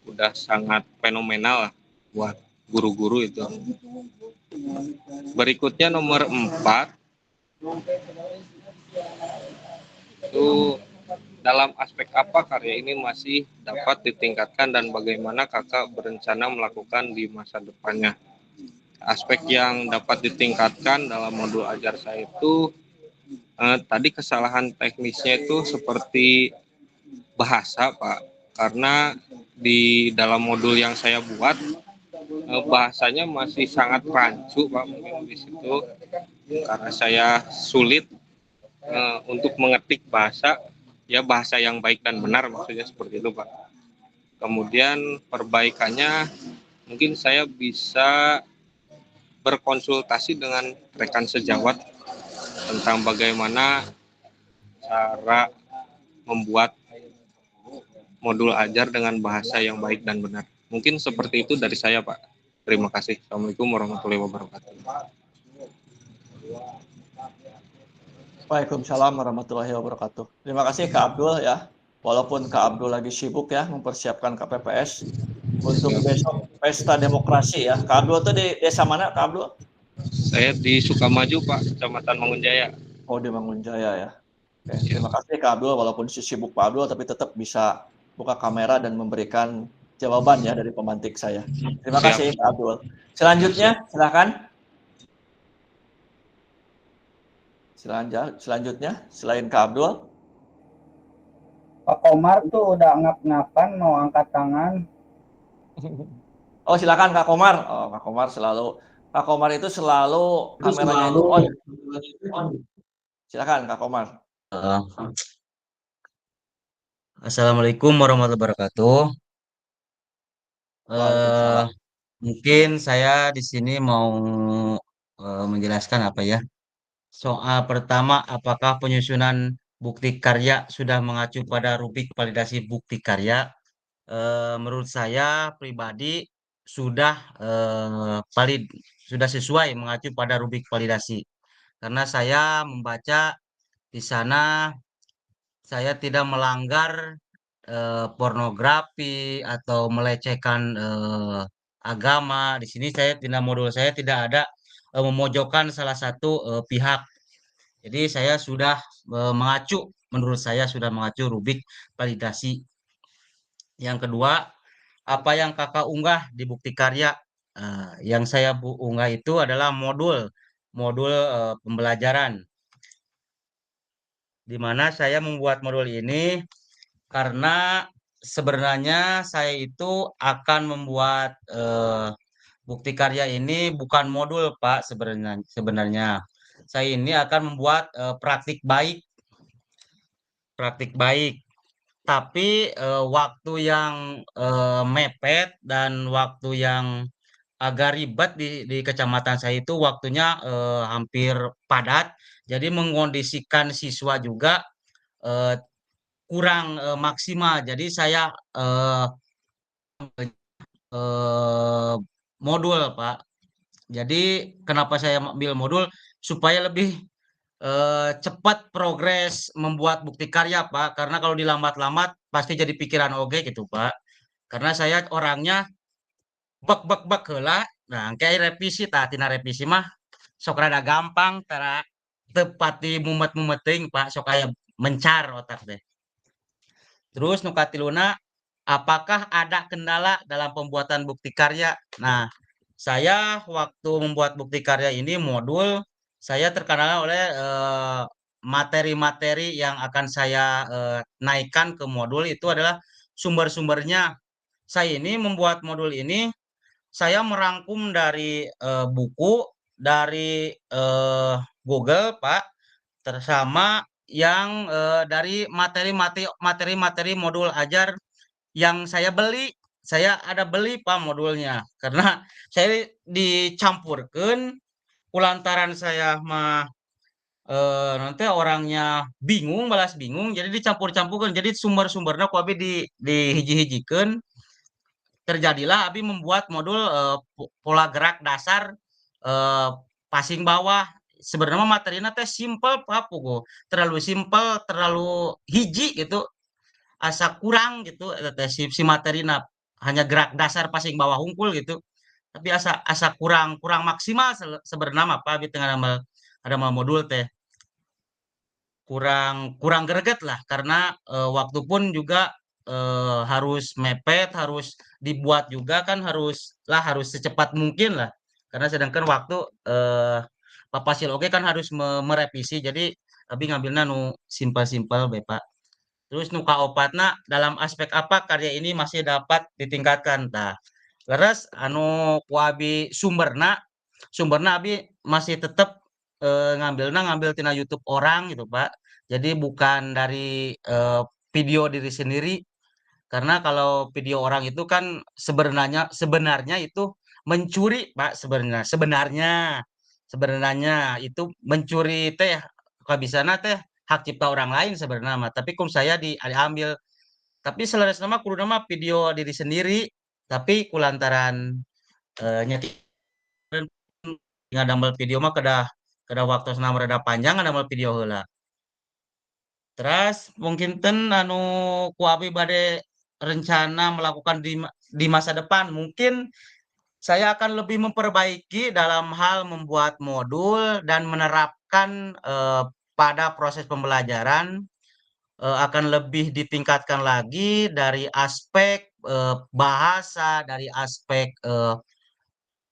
udah sangat fenomenal lah buat guru-guru itu. Berikutnya nomor 4, itu dalam aspek apa karya ini masih dapat ditingkatkan dan bagaimana kakak berencana melakukan di masa depannya. Aspek yang dapat ditingkatkan dalam modul ajar saya itu tadi kesalahan teknisnya itu seperti bahasa Pak, karena di dalam modul yang saya buat bahasanya masih sangat rancu Pak, mungkin di situ karena saya sulit untuk mengetik bahasa yang baik dan benar, maksudnya seperti itu Pak. Kemudian perbaikannya mungkin saya bisa berkonsultasi dengan rekan sejawat tentang bagaimana cara membuat modul ajar dengan bahasa yang baik dan benar. Mungkin seperti itu dari saya Pak. Terima kasih. Assalamualaikum warahmatullahi wabarakatuh. Waalaikumsalam warahmatullahi wabarakatuh. Terima kasih Kak Abdul ya. Walaupun Kak Abdul lagi sibuk ya mempersiapkan KPPS untuk besok pesta demokrasi ya. Kak Abdul tuh di desa mana Kak Abdul? Saya di Sukamaju Pak, Kecamatan Mangunjaya. Oh di Mangunjaya ya. Oke, terima kasih Kak Abdul, walaupun sibuk Pak Abdul tapi tetap bisa buka kamera dan memberikan jawaban ya dari pemantik saya. Terima kasih Kak Abdul. Selanjutnya silakan. Selanjutnya selain Kak Abdul. Pak Komar tuh udah ngap-ngapan mau angkat tangan. Oh silakan Kak Komar. Oh Kak Komar selalu Kak Komar itu selalu kameranya itu on. Silakan Kak Komar. Assalamualaikum warahmatullahi wabarakatuh. Waalaikumsalam. Mungkin saya di sini mau menjelaskan apa ya? Soal pertama, apakah penyusunan bukti karya sudah mengacu pada rubrik validasi bukti karya? Menurut saya pribadi sudah valid, sudah sesuai mengacu pada rubrik validasi. Karena saya membaca di sana saya tidak melanggar pornografi atau melecehkan agama. Di sini saya tidak modul saya tidak ada memojokkan salah satu pihak. Jadi saya sudah mengacu, menurut saya sudah mengacu rubrik validasi. Yang kedua, apa yang kakak unggah di bukti karya? Yang saya unggah itu adalah modul modul pembelajaran, di mana saya membuat modul ini karena sebenarnya saya itu akan membuat bukti karya ini bukan modul, Pak, sebenarnya. Sebenarnya saya ini akan membuat praktik baik. Tapi waktu yang mepet dan waktu yang agak ribet di kecamatan saya itu waktunya hampir padat. Jadi mengkondisikan siswa juga eh, kurang maksimal. Jadi saya eh, modul, Pak. Jadi kenapa saya ambil modul supaya lebih cepat progres membuat bukti karya, Pak. Karena kalau dilambat-lambat pasti jadi pikiran oge gitu, Pak. Karena saya orangnya bek bek bek heula. Nah, kayak revisi tah tina revisi mah sok rada gampang tara tepati mumet-mumet teuing, Pak. Sok aya mencar otak deh. Terus nu katiluna, apakah ada kendala dalam pembuatan bukti karya? Nah, saya waktu membuat bukti karya ini modul, saya terkendala oleh materi-materi yang akan saya naikkan ke modul itu adalah sumber-sumbernya. Saya ini membuat modul ini, saya merangkum dari buku, dari Google, Pak, tersama yang dari materi-materi modul ajar yang saya beli. Saya ada beli, Pak, modulnya. Karena saya dicampurkan kulantaran saya mah nanti orangnya bingung, balas bingung, jadi dicampur-campurkan. Jadi sumber-sumbernya ku abi dihiji-hijikan. Terjadilah abi membuat modul pola gerak dasar eh, passing bawah. Sebenarnya materinya teh simple, Pak, pugu. Terlalu simple, terlalu hiji gitu, asa kurang gitu teh si materina hanya gerak dasar passing bawah hungkul gitu. Tapi asa asa kurang kurang maksimal sebenarnya mah, Pak, abi tengah ada modul teh kurang kurang greget lah karena waktu pun juga harus mepet, harus dibuat juga kan harus secepat mungkin lah. Karena sedangkan waktu Pak Pasil oke kan harus merevisi. Jadi abi ngambilnya nu simpel-simpel be, Pak. Terus nu kaopatna dalam aspek apa karya ini masih dapat ditingkatkan. Tah. Terus anu kuabi sumberna abi masih tetap ngambil tina YouTube orang gitu, Pak. Jadi bukan dari video diri sendiri, karena kalau video orang itu kan sebenarnya itu mencuri, Pak, sebenarnya itu mencuri teh kabisana teh hak cipta orang lain sebenarnya mah. Tapi kum saya diambil, tapi selaras nama kudu nama video diri sendiri, tapi kulantaran nyeting ngadamel video mah kedah kedah waktu senama rada panjang ngadamel video heula. Terus mungkin anu ku abi bade rencana melakukan di masa depan, mungkin saya akan lebih memperbaiki dalam hal membuat modul dan menerapkan pada proses pembelajaran, akan lebih ditingkatkan lagi dari aspek bahasa, dari aspek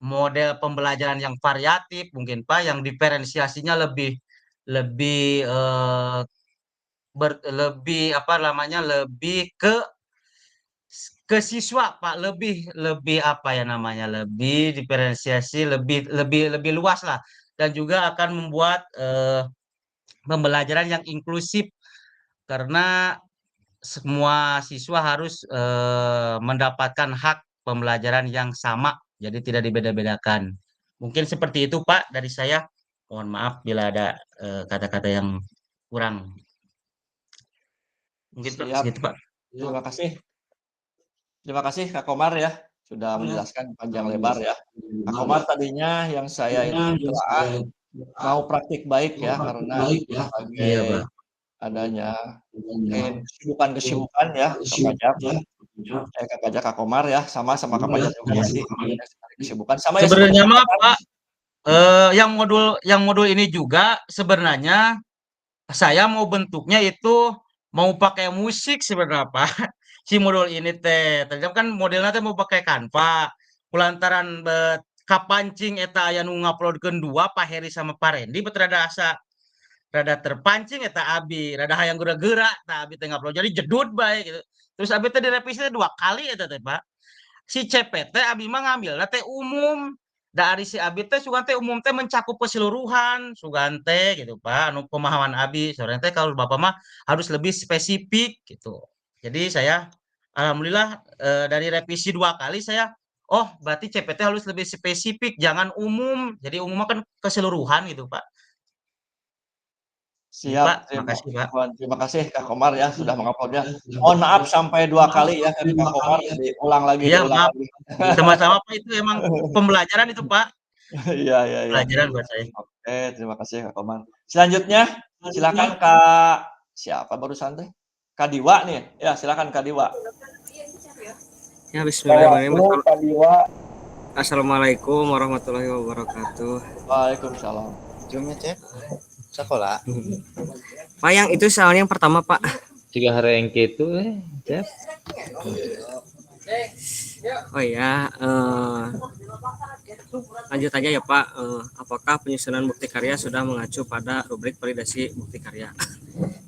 model pembelajaran yang variatif mungkin, Pak, yang diferensiasinya lebih lebih lebih apa namanya lebih ke ke siswa Pak, lebih lebih apa ya namanya, lebih diferensiasi, lebih luas lah, dan juga akan membuat pembelajaran yang inklusif karena semua siswa harus mendapatkan hak pembelajaran yang sama, jadi tidak dibeda-bedakan. Mungkin seperti itu Pak dari saya. Mohon maaf bila ada kata-kata yang kurang. Mungkin Pak, Siap. segitu Pak. Terima kasih. Terima kasih Kak Komar ya, sudah menjelaskan panjang lebar ya. Kak Komar tadinya yang saya itu telaah mau praktik baik ya, karena Iya sebagai Pak. adanya kesibukan ya, Kak Fajar. Kak Fajar, Kak Komar ya, sama Kak Fajar juga pasti kesibukan. Sama ya seperti Sebenarnya Kak mah Komar. Pak, yang modul ini juga sebenarnya saya mau bentuknya itu mau pakai musik sebenarnya Pak. Si modul ini teh, tadi kan modelnya teh mau pakai Canva. Kulantaran kapancing eta aya nu nguploadkeun dua Pak Heri sama Pak Rendi bet rada terpancing eta abi, rada hayang geura-geura tah abi teh ngupload jadi jedut bae gitu. Terus abi teh direvisi teh 2 kali eta teh Pak. Si CPT abi mah ngambilna teh umum. Dari si abi teh sugan teh umum teh mencakup keseluruhan, sugan teh gitu Pak. Anu pemahaman abi, soalnya teh kalau Bapak mah harus lebih spesifik gitu. Jadi saya alhamdulillah dari revisi 2 kali saya oh berarti CPT harus lebih spesifik, jangan umum. Jadi umum kan keseluruhan gitu Pak. Ini Siap, Pak, makasih Pak. terima kasih Kak Komar ya sudah menguploadnya. Mohon maaf sampai 2 kali ya Kak Komar, diulang lagi. Iya maaf, sama-sama Pak, itu emang pembelajaran itu Pak. Iya. Pelajaran buat saya. Oke, terima kasih Kak Komar. Selanjutnya, silakan Kak siapa barusan teh? Kak Diwa nih. Ya, silakan Kak Diwa. Ya, bismillahirrahmanirrahim. Bawaslu, Kak Diwa. Assalamualaikum warahmatullahi wabarakatuh. Waalaikumsalam. Jumnya cek sekolah. Pak, yang itu soalnya yang pertama Pak. Jika hari yang gitu Cep. Oh ya, lanjut aja ya Pak. Apakah penyusunan bukti karya sudah mengacu pada rubrik validasi bukti karya?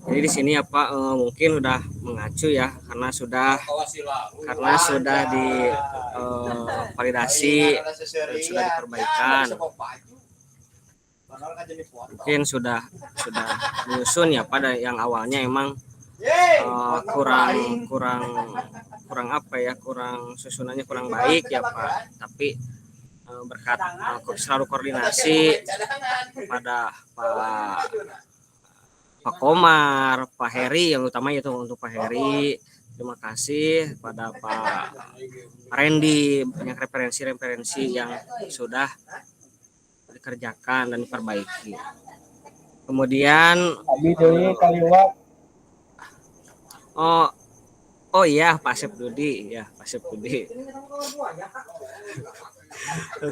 Jadi di sini ya Pak, mungkin udah mengacu ya karena sudah di validasi dan sudah diperbaikan. Mungkin sudah menyusun ya pada yang awalnya emang kurang apa ya, susunannya kurang baik ya Pak, tapi berkat selalu koordinasi kepada Pak Komar, Pak Heri, yang utamanya itu untuk Pak Heri. Terima kasih pada Pak Randy, banyak referensi yang sudah dikerjakan dan diperbaiki. Kemudian Abi deui Kaliwa. Oh iya, Pak Sepdudi ya, Pak Sepdudi.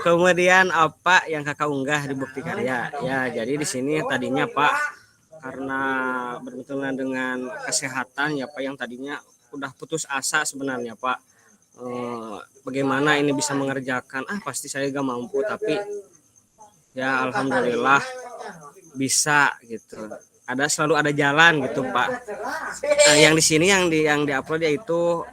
Kemudian apa yang Kakak unggah di bukti karya? Ya, jadi di sini tadinya Pak, karena berhubungan dengan kesehatan ya Pak, yang tadinya udah putus asa sebenarnya Pak. Bagaimana ini bisa mengerjakan? Pasti saya gak mampu, tapi ya alhamdulillah bisa gitu. Selalu ada jalan gitu Pak. Yang di sini yang diupload yaitu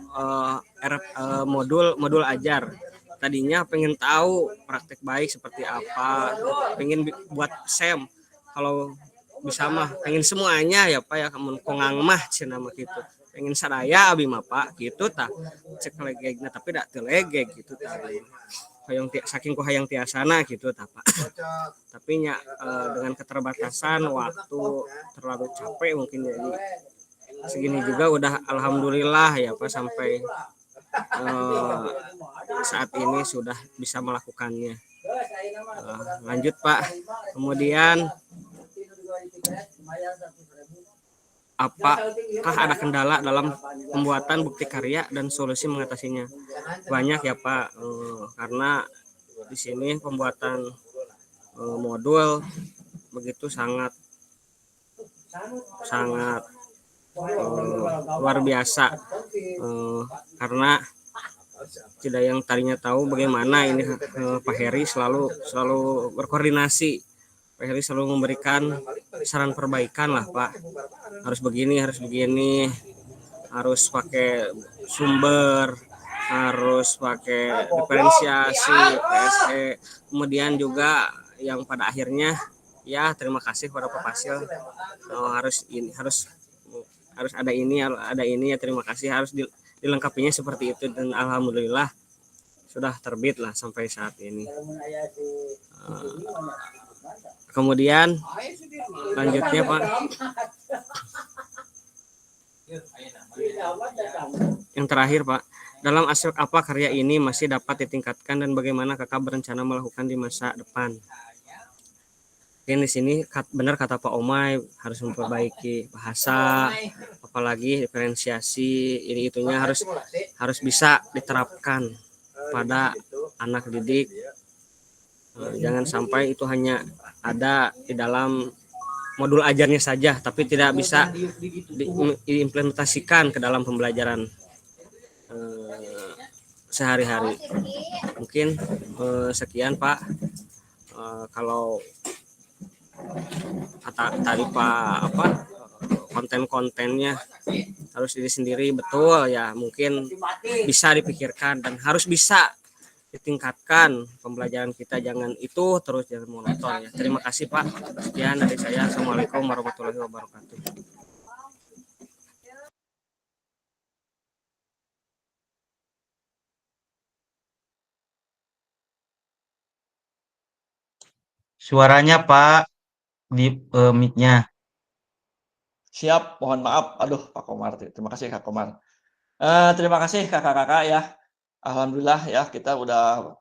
modul ajar. Tadinya pengen tahu praktek baik seperti apa, pengen buat SEM. Kalau bisa mah pengen semuanya ya Pak ya, kamu kongang mah cenah mah gitu. Pengen sadaya abi mah Pak gitu tah. Cek legegna tapi dak teu legeg gitu tah. Saking ku hayang tiasana gitu tah Pak. Tapi nya dengan keterbatasan waktu terlalu capek mungkin, jadi segini juga udah alhamdulillah ya Pak, sampai saat ini sudah bisa melakukannya. Lanjut Pak, kemudian apakah ada kendala dalam pembuatan bukti karya dan solusi mengatasinya? Banyak ya Pak, karena di sini pembuatan modul begitu sangat luar biasa, karena tidak yang tadinya tahu bagaimana ini Pak Heri selalu berkoordinasi. Pak Heri selalu memberikan saran perbaikan lah Pak, harus begini, harus pakai sumber, harus pakai diferensiasi, PSE, kemudian juga yang pada akhirnya ya terima kasih pada Pak Fasil, harus ada ini ya, terima kasih, harus dilengkapinya seperti itu, dan alhamdulillah sudah terbit lah sampai saat ini. Kemudian lanjutnya Pak, yang terakhir Pak, dalam aspek apa karya ini masih dapat ditingkatkan dan bagaimana kakak berencana melakukan di masa depan? Di sini benar kata Pak Omay, harus memperbaiki bahasa, apalagi diferensiasi ini itunya harus bisa diterapkan pada anak didik. Jangan sampai itu hanya ada di dalam modul ajarnya saja, tapi tidak bisa diimplementasikan ke dalam pembelajaran sehari-hari. Mungkin sekian Pak. Kalau tadi Pak konten-kontennya harus diri sendiri, betul ya, mungkin bisa dipikirkan dan harus bisa ditingkatkan pembelajaran kita, jangan monoton ya. Terima kasih Pak. Sekian dari saya. Assalamualaikum warahmatullahi wabarakatuh. Suaranya Pak di mic-nya. Siap, mohon maaf. Aduh, Pak Komar. Terima kasih Kak Komar. Terima kasih kakak-kakak ya. Alhamdulillah ya, kita udah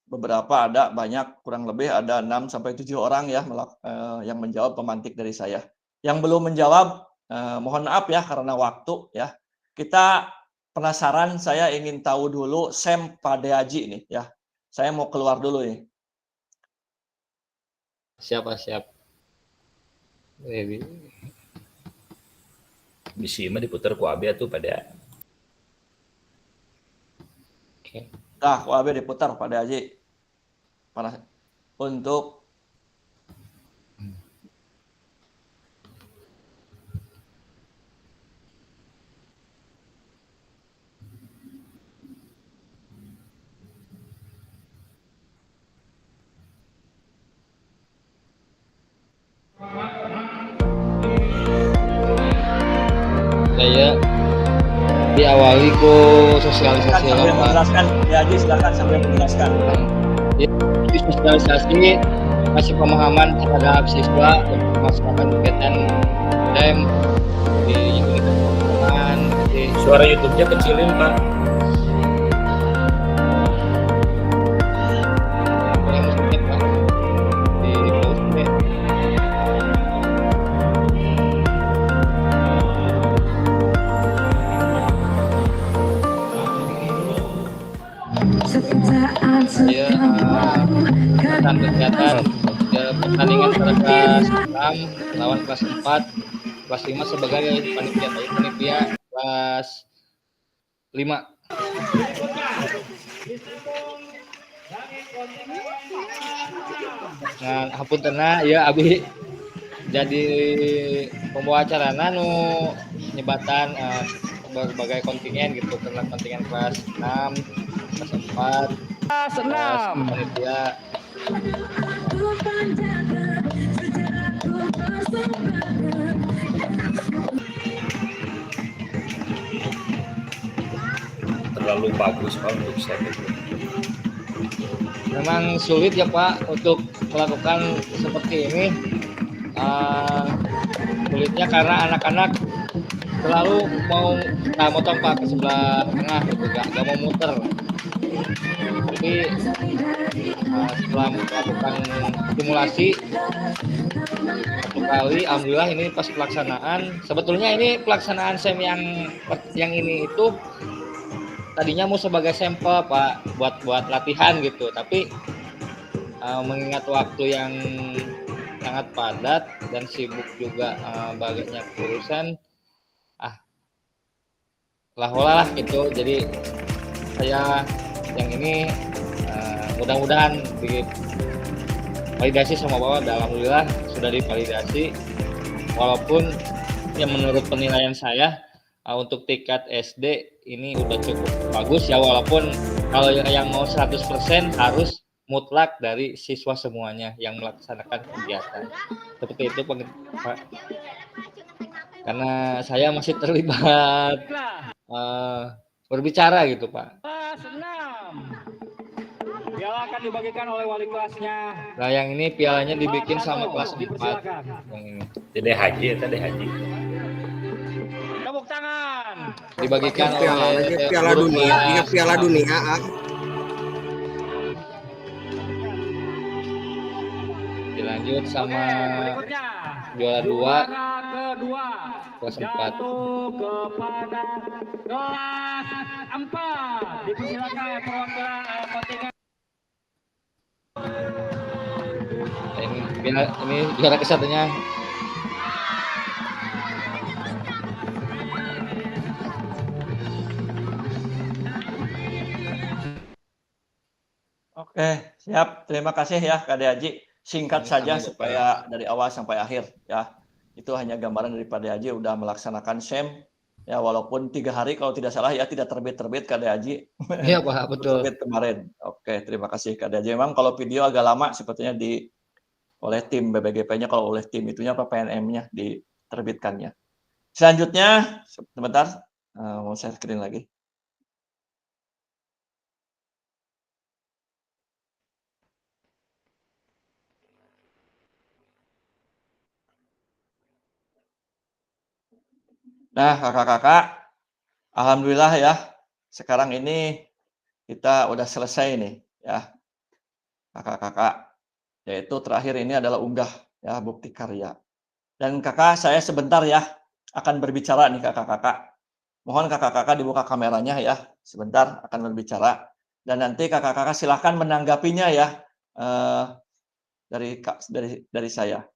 beberapa, ada banyak, kurang lebih ada 6-7 orang ya yang menjawab pemantik dari saya. Yang belum menjawab, mohon maaf ya karena waktu ya. Kita penasaran, saya ingin tahu dulu Sam Padeaji nih ya. Saya mau keluar dulu nih. Siap. Bisi mah diputar ku AB tuh pada. Oke. Nah, ku AB diputar pada Aji. Untuk saya diawali ku sosialisasi sambil menjelaskan ya Aji, silakan sambil menjelaskan. Di sosialisasi kasih pemahaman terhadap siswa untuk melaksanakan kegiatan STEM di unit pemahaman. Suara YouTube-nya kecilin Pak. Saya kegiatan pertandingan kelas 6 lawan kelas 4, kelas 5 sebagai panitia kelas 5. Nah, hapuntenna ya Abi jadi pembawa acara nu nyebatan berbagai kontingen gitu, tentang kontingen kelas 6, kelas 4, kelas 6 panitia. Terlalu bagus Pak untuk saya. Memang sulit ya Pak untuk melakukan seperti ini. Sulitnya karena anak-anak selalu mau motong Pak ke sebelah tengah gitu, gak mau muter. Tapi setelah melakukan simulasi satu kali, alhamdulillah ini pas pelaksanaan. Sebetulnya ini pelaksanaan SEM yang ini itu tadinya mau sebagai sampel Pak, buat latihan gitu. Tapi mengingat waktu yang sangat padat dan sibuk juga banyak urusan, lah gitu. Jadi saya yang ini mudah-mudahan divalidasi sama Bapak. Alhamdulillah sudah divalidasi, walaupun yang menurut penilaian saya untuk tingkat SD ini udah cukup bagus ya, walaupun kalau yang mau 100% harus mutlak dari siswa semuanya yang melaksanakan kegiatan. Seperti itu Pak. Karena saya masih terlibat berbicara gitu Pak. Kelas 6. Piala akan dibagikan oleh wali kelasnya. Nah yang ini pialanya dibikin sama kelas 4. Dipersilakan. Yang ini. Dede Haji, tadi Haji. Tepuk tangan. Dibagikan piala oleh lagi, piala guru dunia, kelas. ingat piala dunia. Dilanjut sama Berikutnya. juara 2 Juara kedua kelas 4. jatuh kepada kelas 4. Dipersilakan perwakilan kontingen. Ini juara kesatunya. Oke, siap. Terima kasih ya Kak Haji. Singkat saja Sama-sama, supaya dari awal sampai akhir ya. Itu hanya gambaran dari Pak Haji udah melaksanakan SEM ya, walaupun 3 hari kalau tidak salah ya, tidak terbit-terbit Kak Haji. Iya Pak, betul. Terbit kemarin. Oke, terima kasih Kak Haji. Memang kalau video agak lama sepertinya oleh tim BBGP-nya, kalau oleh tim itunya apa PNM-nya diterbitkannya. Selanjutnya, sebentar, mau saya screen lagi. Nah, kakak-kakak, alhamdulillah ya, sekarang ini kita udah selesai nih ya, kakak-kakak. Yaitu terakhir ini adalah unggah ya bukti karya. Dan kakak, saya sebentar ya akan berbicara nih kakak-kakak. Mohon kakak-kakak dibuka kameranya ya, sebentar akan berbicara. Dan nanti kakak-kakak silahkan menanggapinya ya dari saya.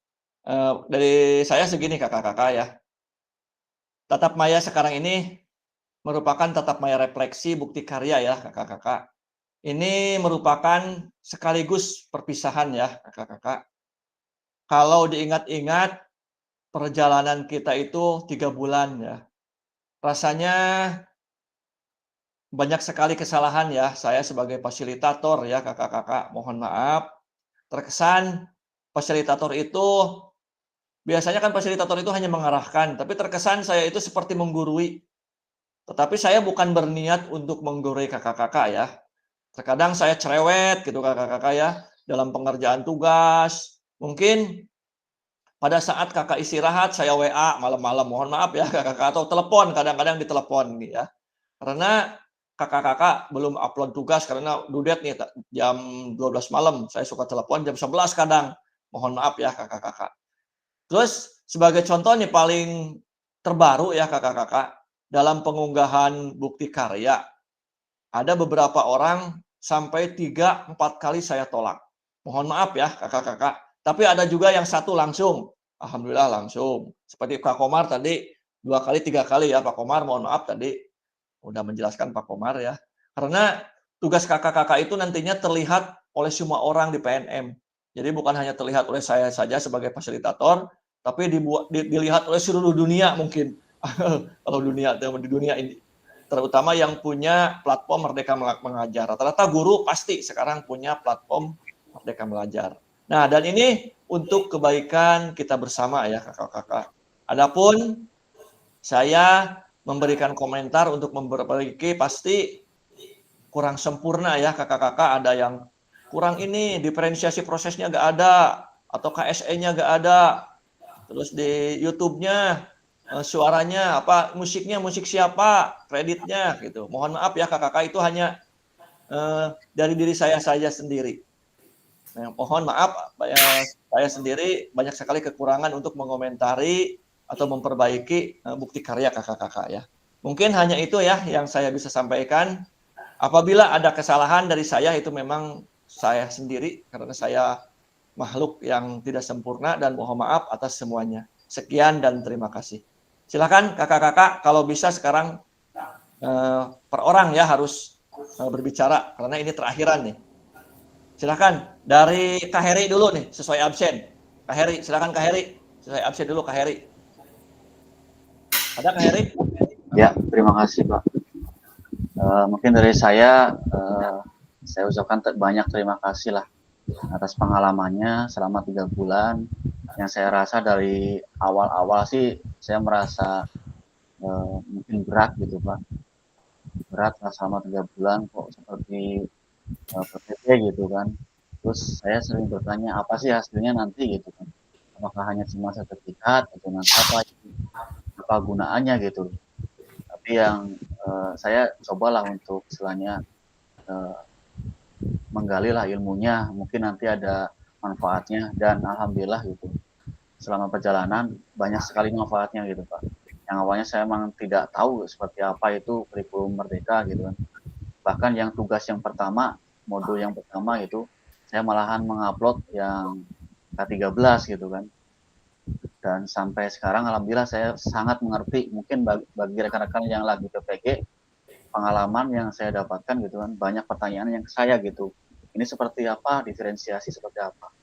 Dari saya segini kakak-kakak ya. Tatap maya sekarang ini merupakan tatap maya refleksi bukti karya ya kakak-kakak. Ini merupakan sekaligus perpisahan ya kakak-kakak. Kalau diingat-ingat perjalanan kita itu 3 bulan ya. Rasanya banyak sekali kesalahan ya. Saya sebagai fasilitator ya kakak-kakak, mohon maaf. Terkesan fasilitator itu, biasanya kan fasilitator itu hanya mengarahkan, tapi terkesan saya itu seperti menggurui. Tetapi saya bukan berniat untuk menggurui kakak-kakak ya. Terkadang saya cerewet gitu kakak-kakak ya, dalam pengerjaan tugas. Mungkin pada saat kakak istirahat saya WA malam-malam, mohon maaf ya kakak-kakak, atau telepon, kadang-kadang ditelepon ya. Karena kakak-kakak belum upload tugas karena due date nih jam 12 malam, saya suka telepon jam 11 kadang. Mohon maaf ya kakak-kakak. Terus sebagai contoh nih paling terbaru ya kakak-kakak, dalam pengunggahan bukti karya, ada beberapa orang sampai 3-4 kali saya tolak. Mohon maaf ya kakak-kakak. Tapi ada juga yang satu langsung. Alhamdulillah langsung. Seperti Kak Komar tadi 2 kali 3 kali ya Pak Komar, mohon maaf tadi udah menjelaskan Pak Komar ya. Karena tugas kakak-kakak itu nantinya terlihat oleh semua orang di PNM. Jadi bukan hanya terlihat oleh saya saja sebagai fasilitator, tapi dilihat oleh seluruh dunia mungkin. Kalau di dunia ini, terutama yang punya platform Merdeka Mengajar. Rata-rata guru pasti sekarang punya platform Merdeka Belajar. Nah, dan ini untuk kebaikan kita bersama ya kakak-kakak. Adapun saya memberikan komentar untuk memperbaiki, pasti kurang sempurna ya kakak-kakak. Ada yang kurang ini, diferensiasi prosesnya nggak ada, atau KSE-nya nggak ada. Terus di YouTube-nya suaranya apa, musiknya musik siapa, kreditnya gitu. Mohon maaf ya kakak-kakak, itu hanya dari diri saya saja sendiri. Nah, mohon maaf, saya sendiri banyak sekali kekurangan untuk mengomentari atau memperbaiki bukti karya kakak-kakak ya. Mungkin hanya itu ya yang saya bisa sampaikan. Apabila ada kesalahan dari saya, itu memang saya sendiri karena saya makhluk yang tidak sempurna, dan mohon maaf atas semuanya. Sekian dan terima kasih. Silakan kakak-kakak, kalau bisa sekarang per orang ya harus berbicara karena ini terakhiran nih. Silakan dari Kak Heri dulu nih, sesuai absen. Kak Heri, silakan Kak Heri. Sesuai absen dulu Kak Heri. Ada Kak Heri? Ya, terima kasih Pak. Mungkin dari saya ucapkan banyak terima kasih lah atas pengalamannya selama 3 bulan. Yang saya rasa dari awal-awal sih saya merasa mungkin berat gitu Pak. Berat lah selama 3 bulan kok seperti PPT gitu kan. Terus saya sering bertanya apa sih hasilnya nanti gitu kan. Apakah hanya cuma sertifikat atau nanti apa gunaannya gitu. Tapi yang saya cobalah untuk istilahnya menggali lah ilmunya, mungkin nanti ada manfaatnya dan alhamdulillah gitu. Selama perjalanan banyak sekali manfaatnya gitu Pak. Yang awalnya saya memang tidak tahu seperti apa itu kurikulum merdeka gitu kan. Bahkan yang tugas yang pertama, modul yang pertama itu saya malahan mengupload yang K13 gitu kan. Dan sampai sekarang alhamdulillah saya sangat mengerti, mungkin bagi rekan-rekan yang lagi PPG, pengalaman yang saya dapatkan gitu kan, banyak pertanyaan yang ke saya gitu. Ini seperti apa, diferensiasi seperti apa.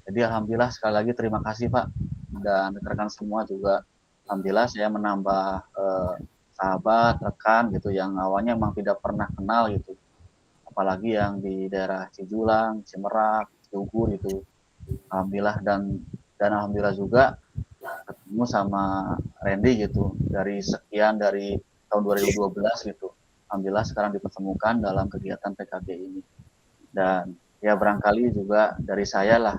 Jadi alhamdulillah sekali lagi terima kasih Pak, dan rekan-rekan semua juga alhamdulillah saya menambah sahabat, rekan gitu yang awalnya memang tidak pernah kenal gitu. Apalagi yang di daerah Cijulang, Cimerak, Ciugur itu. Alhamdulillah dan alhamdulillah juga ketemu sama Randy gitu dari tahun 2012 gitu. Alhamdulillah sekarang dipertemukan dalam kegiatan PKB ini. Dan ya barangkali juga dari saya lah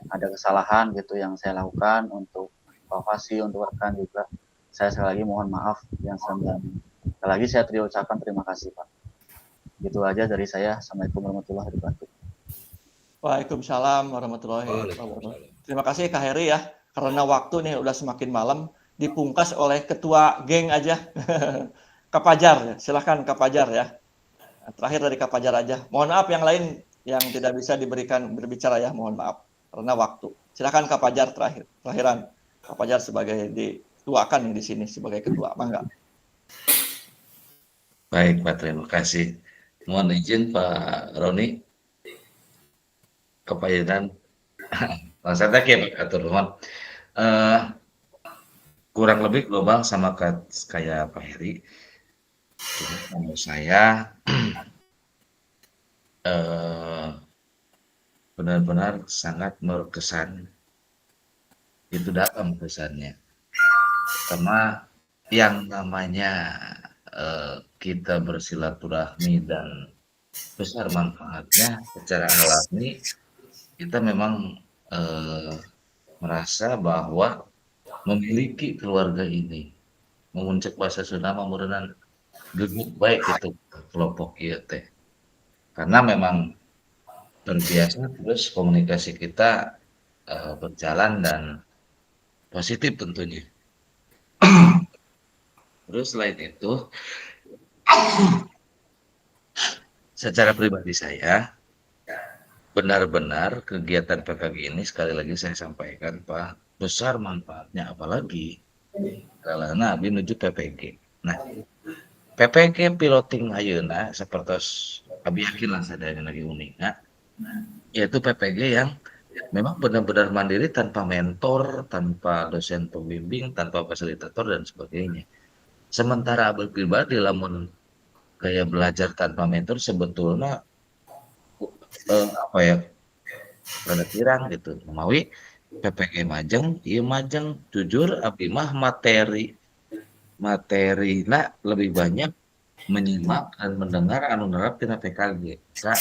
ada kesalahan gitu yang saya lakukan untuk evaluasi untuk rekan juga. Saya sekali lagi mohon maaf yang sebenarnya. Sekali lagi saya ucapkan terima kasih Pak. Gitu aja dari saya. Assalamualaikum warahmatullahi wabarakatuh. Waalaikumsalam warahmatullahi wabarakatuh. Terima kasih Kak Heri ya. Karena waktu nih udah semakin malam, dipungkas oleh ketua geng aja. Kak Fajar, silahkan Kak Fajar ya. Terakhir dari Kak Fajar aja. Mohon maaf yang lain yang tidak bisa diberikan berbicara ya, mohon maaf karena waktu. Silahkan Kak Fajar terakhiran. Kak Fajar sebagai dituakan di sini sebagai ketua, mangga. Baik Pak, terima kasih. Mohon izin Pak Roni, kepayanan. Saya tak Pak atur nuhun. Kurang lebih global sama kayak Pak Heri. Cuma saya benar-benar sangat berkesan. Itu dalam kesannya. Karena yang namanya kita bersilaturahmi dan besar manfaatnya secara alami, kita memang merasa bahwa memiliki keluarga ini, memuncak bahasa Sunda memurenan geguk baik itu kelompok ieu teh. Karena memang terbiasa terus komunikasi kita berjalan dan positif tentunya. Terus selain itu, secara pribadi saya benar-benar kegiatan PKG ini sekali lagi saya sampaikan Pak, besar manfaatnya apalagi karena abi menuju PPG. Nah, PPG piloting ayeuna sapertos abi yakin lah sadayana lagi uniknya, yaitu PPG yang memang benar-benar mandiri tanpa mentor, tanpa dosen pembimbing, tanpa fasilitator dan sebagainya. Sementara abel pribadi lamun kayak belajar tanpa mentor sebetulnya apa ya rada kirang gitu. Mawi PPG majeng, ieu majeng jujur abdi mah materina lebih banyak menyimak dan mendengar anu nerap tina PKG. Secara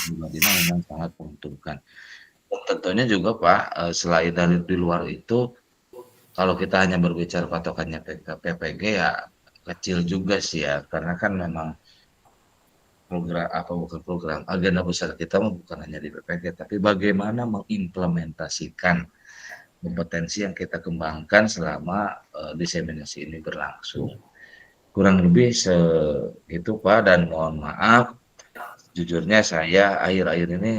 pribadi memang sangat menguntungkan. Tentunya juga Pak, selain dari di luar itu, kalau kita hanya berbicara patokannya PPG ya kecil juga sih ya, karena kan memang program agenda besar kita bukan hanya di PPG, tapi bagaimana mengimplementasikan kompetensi yang kita kembangkan selama diseminasi ini berlangsung. Kurang lebih segitu Pak, dan mohon maaf, jujurnya saya akhir-akhir ini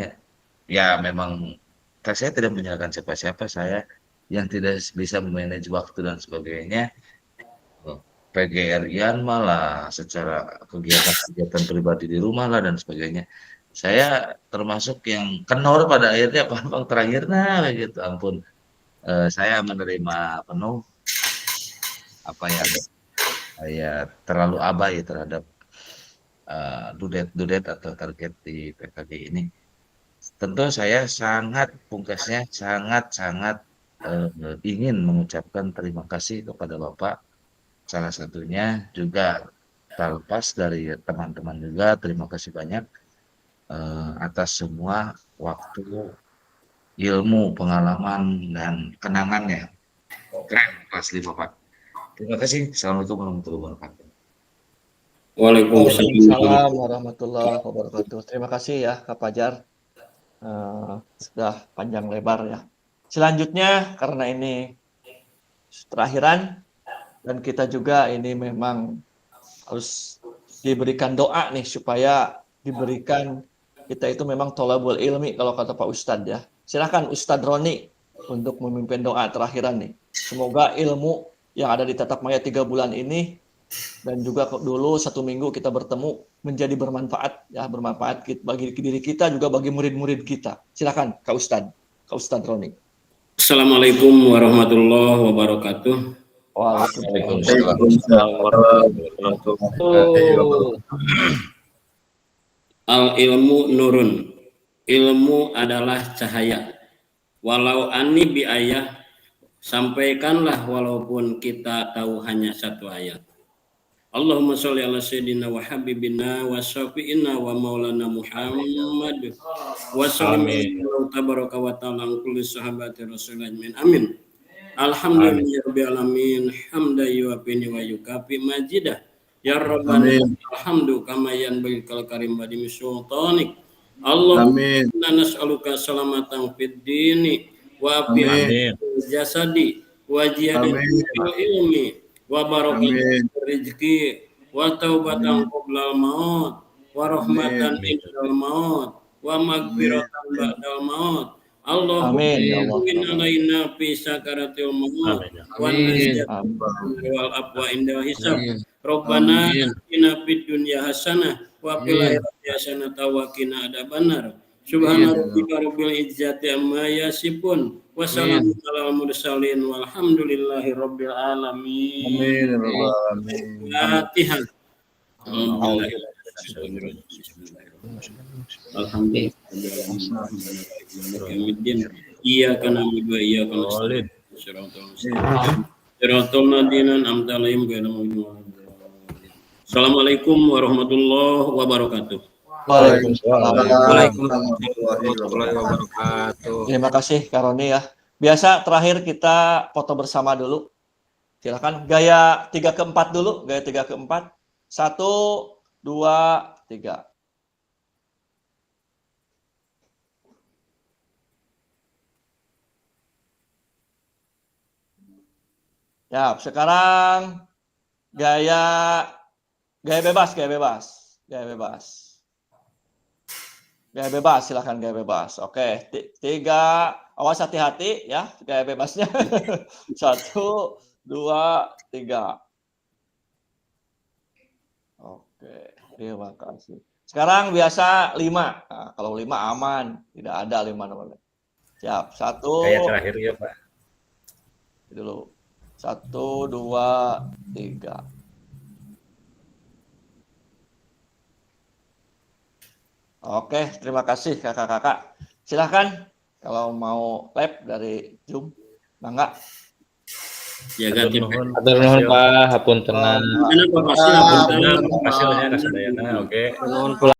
ya memang saya tidak menyalahkan siapa-siapa, saya yang tidak bisa memanage waktu dan sebagainya. PGRI-an malah secara kegiatan pribadi di rumah lah dan sebagainya. Saya termasuk yang kendor pada akhirnya Pak terakhir gitu ampun. Saya menerima penuh apa ya saya terlalu abai terhadap dudet atau target di PKG ini. Tentu saya sangat pungkasnya sangat ingin mengucapkan terima kasih kepada Bapak. Salah satunya juga terlepas dari teman-teman juga, terima kasih banyak atas semua waktu, ilmu, pengalaman, dan kenangannya. Keren, asli Bapak. Terima kasih. Assalamualaikum warahmatullahi wabarakatuh. Waalaikumsalam warahmatullahi wabarakatuh. Terima kasih ya Kak Fajar. Sudah panjang lebar ya. Selanjutnya karena ini terakhiran dan kita juga ini memang harus diberikan doa nih supaya diberikan kita itu memang tholabul ilmi kalau kata Pak Ustadz ya. Silakan Ustadz Roni untuk memimpin doa terakhiran nih. Semoga ilmu yang ada di Tatap Maya 3 bulan ini dan juga dulu 1 minggu kita bertemu menjadi bermanfaat ya, bermanfaat bagi diri kita juga bagi murid-murid kita. Silakan Kak Ustadz Roni. Assalamualaikum warahmatullahi wabarakatuh. Waalaikumsalam warahmatullahi wabarakatuh. Al ilmu nurun. Ilmu adalah cahaya. Walau ani bi ayah, sampaikanlah walaupun kita tahu hanya satu ayat. Allahumma sholli ala sayyidina wa habibina wa syafi'ina wa maulana Muhammad wa sallim tabaraka wa ta'ala kulli sahabati rasulullah amin. Alhamdulillahirabbil alamin hamdan yuwafi wa yukafi majidah ya rabbana alhamdu kama yanbaghi kal karim badi sultanik. Allahumma nas'aluka salamatan fid dini wa fil jasadi wa jihadil ilmi wa barakatan rizki wa taubatan qoblal maut wa rahmatan indal maut wa maghfiratan ba'dal maut. Allahumma inna alaina fi sakaratil maut wa najatan wal afwa inda hisab. Rabbana atina fid dunya hasanah wa fil akhirati hasanah wa qina adzabannar. Subhana rabbika rabbil izzati amma yasifun wa salamun alal mursalin walhamdulillahi rabbil alamin. Amin. Fatihah. Alhamdulillah. Iyyaka na'budu wa iyyaka nasta'in. Shiratal ladzina an'amta 'alaihim ghairil maghdubi 'alaihim. Assalamualaikum warahmatullahi wabarakatuh. Waalaikumsalam warahmatullahi wabarakatuh. Terima kasih Kak Roni ya. Biasa terakhir kita foto bersama dulu. Silakan gaya 3 ke 4 dulu, gaya 3 ke 4. 1 2 3. Ya, sekarang gaya bebas. Gaya bebas, silakan gaya bebas. Oke, 3, awas hati-hati ya, gaya bebasnya. 1 2 3. Oke, terima kasih. Sekarang biasa 5. Nah, kalau 5 aman, tidak ada 5 namanya. Siap, 1. Kayak terakhir ya Pak. Dulu. 1 2 3. Oke, terima kasih kakak-kakak. Silahkan kalau mau live dari Zoom, bangga. Jaga tim. Atur nuhun Pak, hapunten. Hasilnya Hasilnya kasadayana, oke.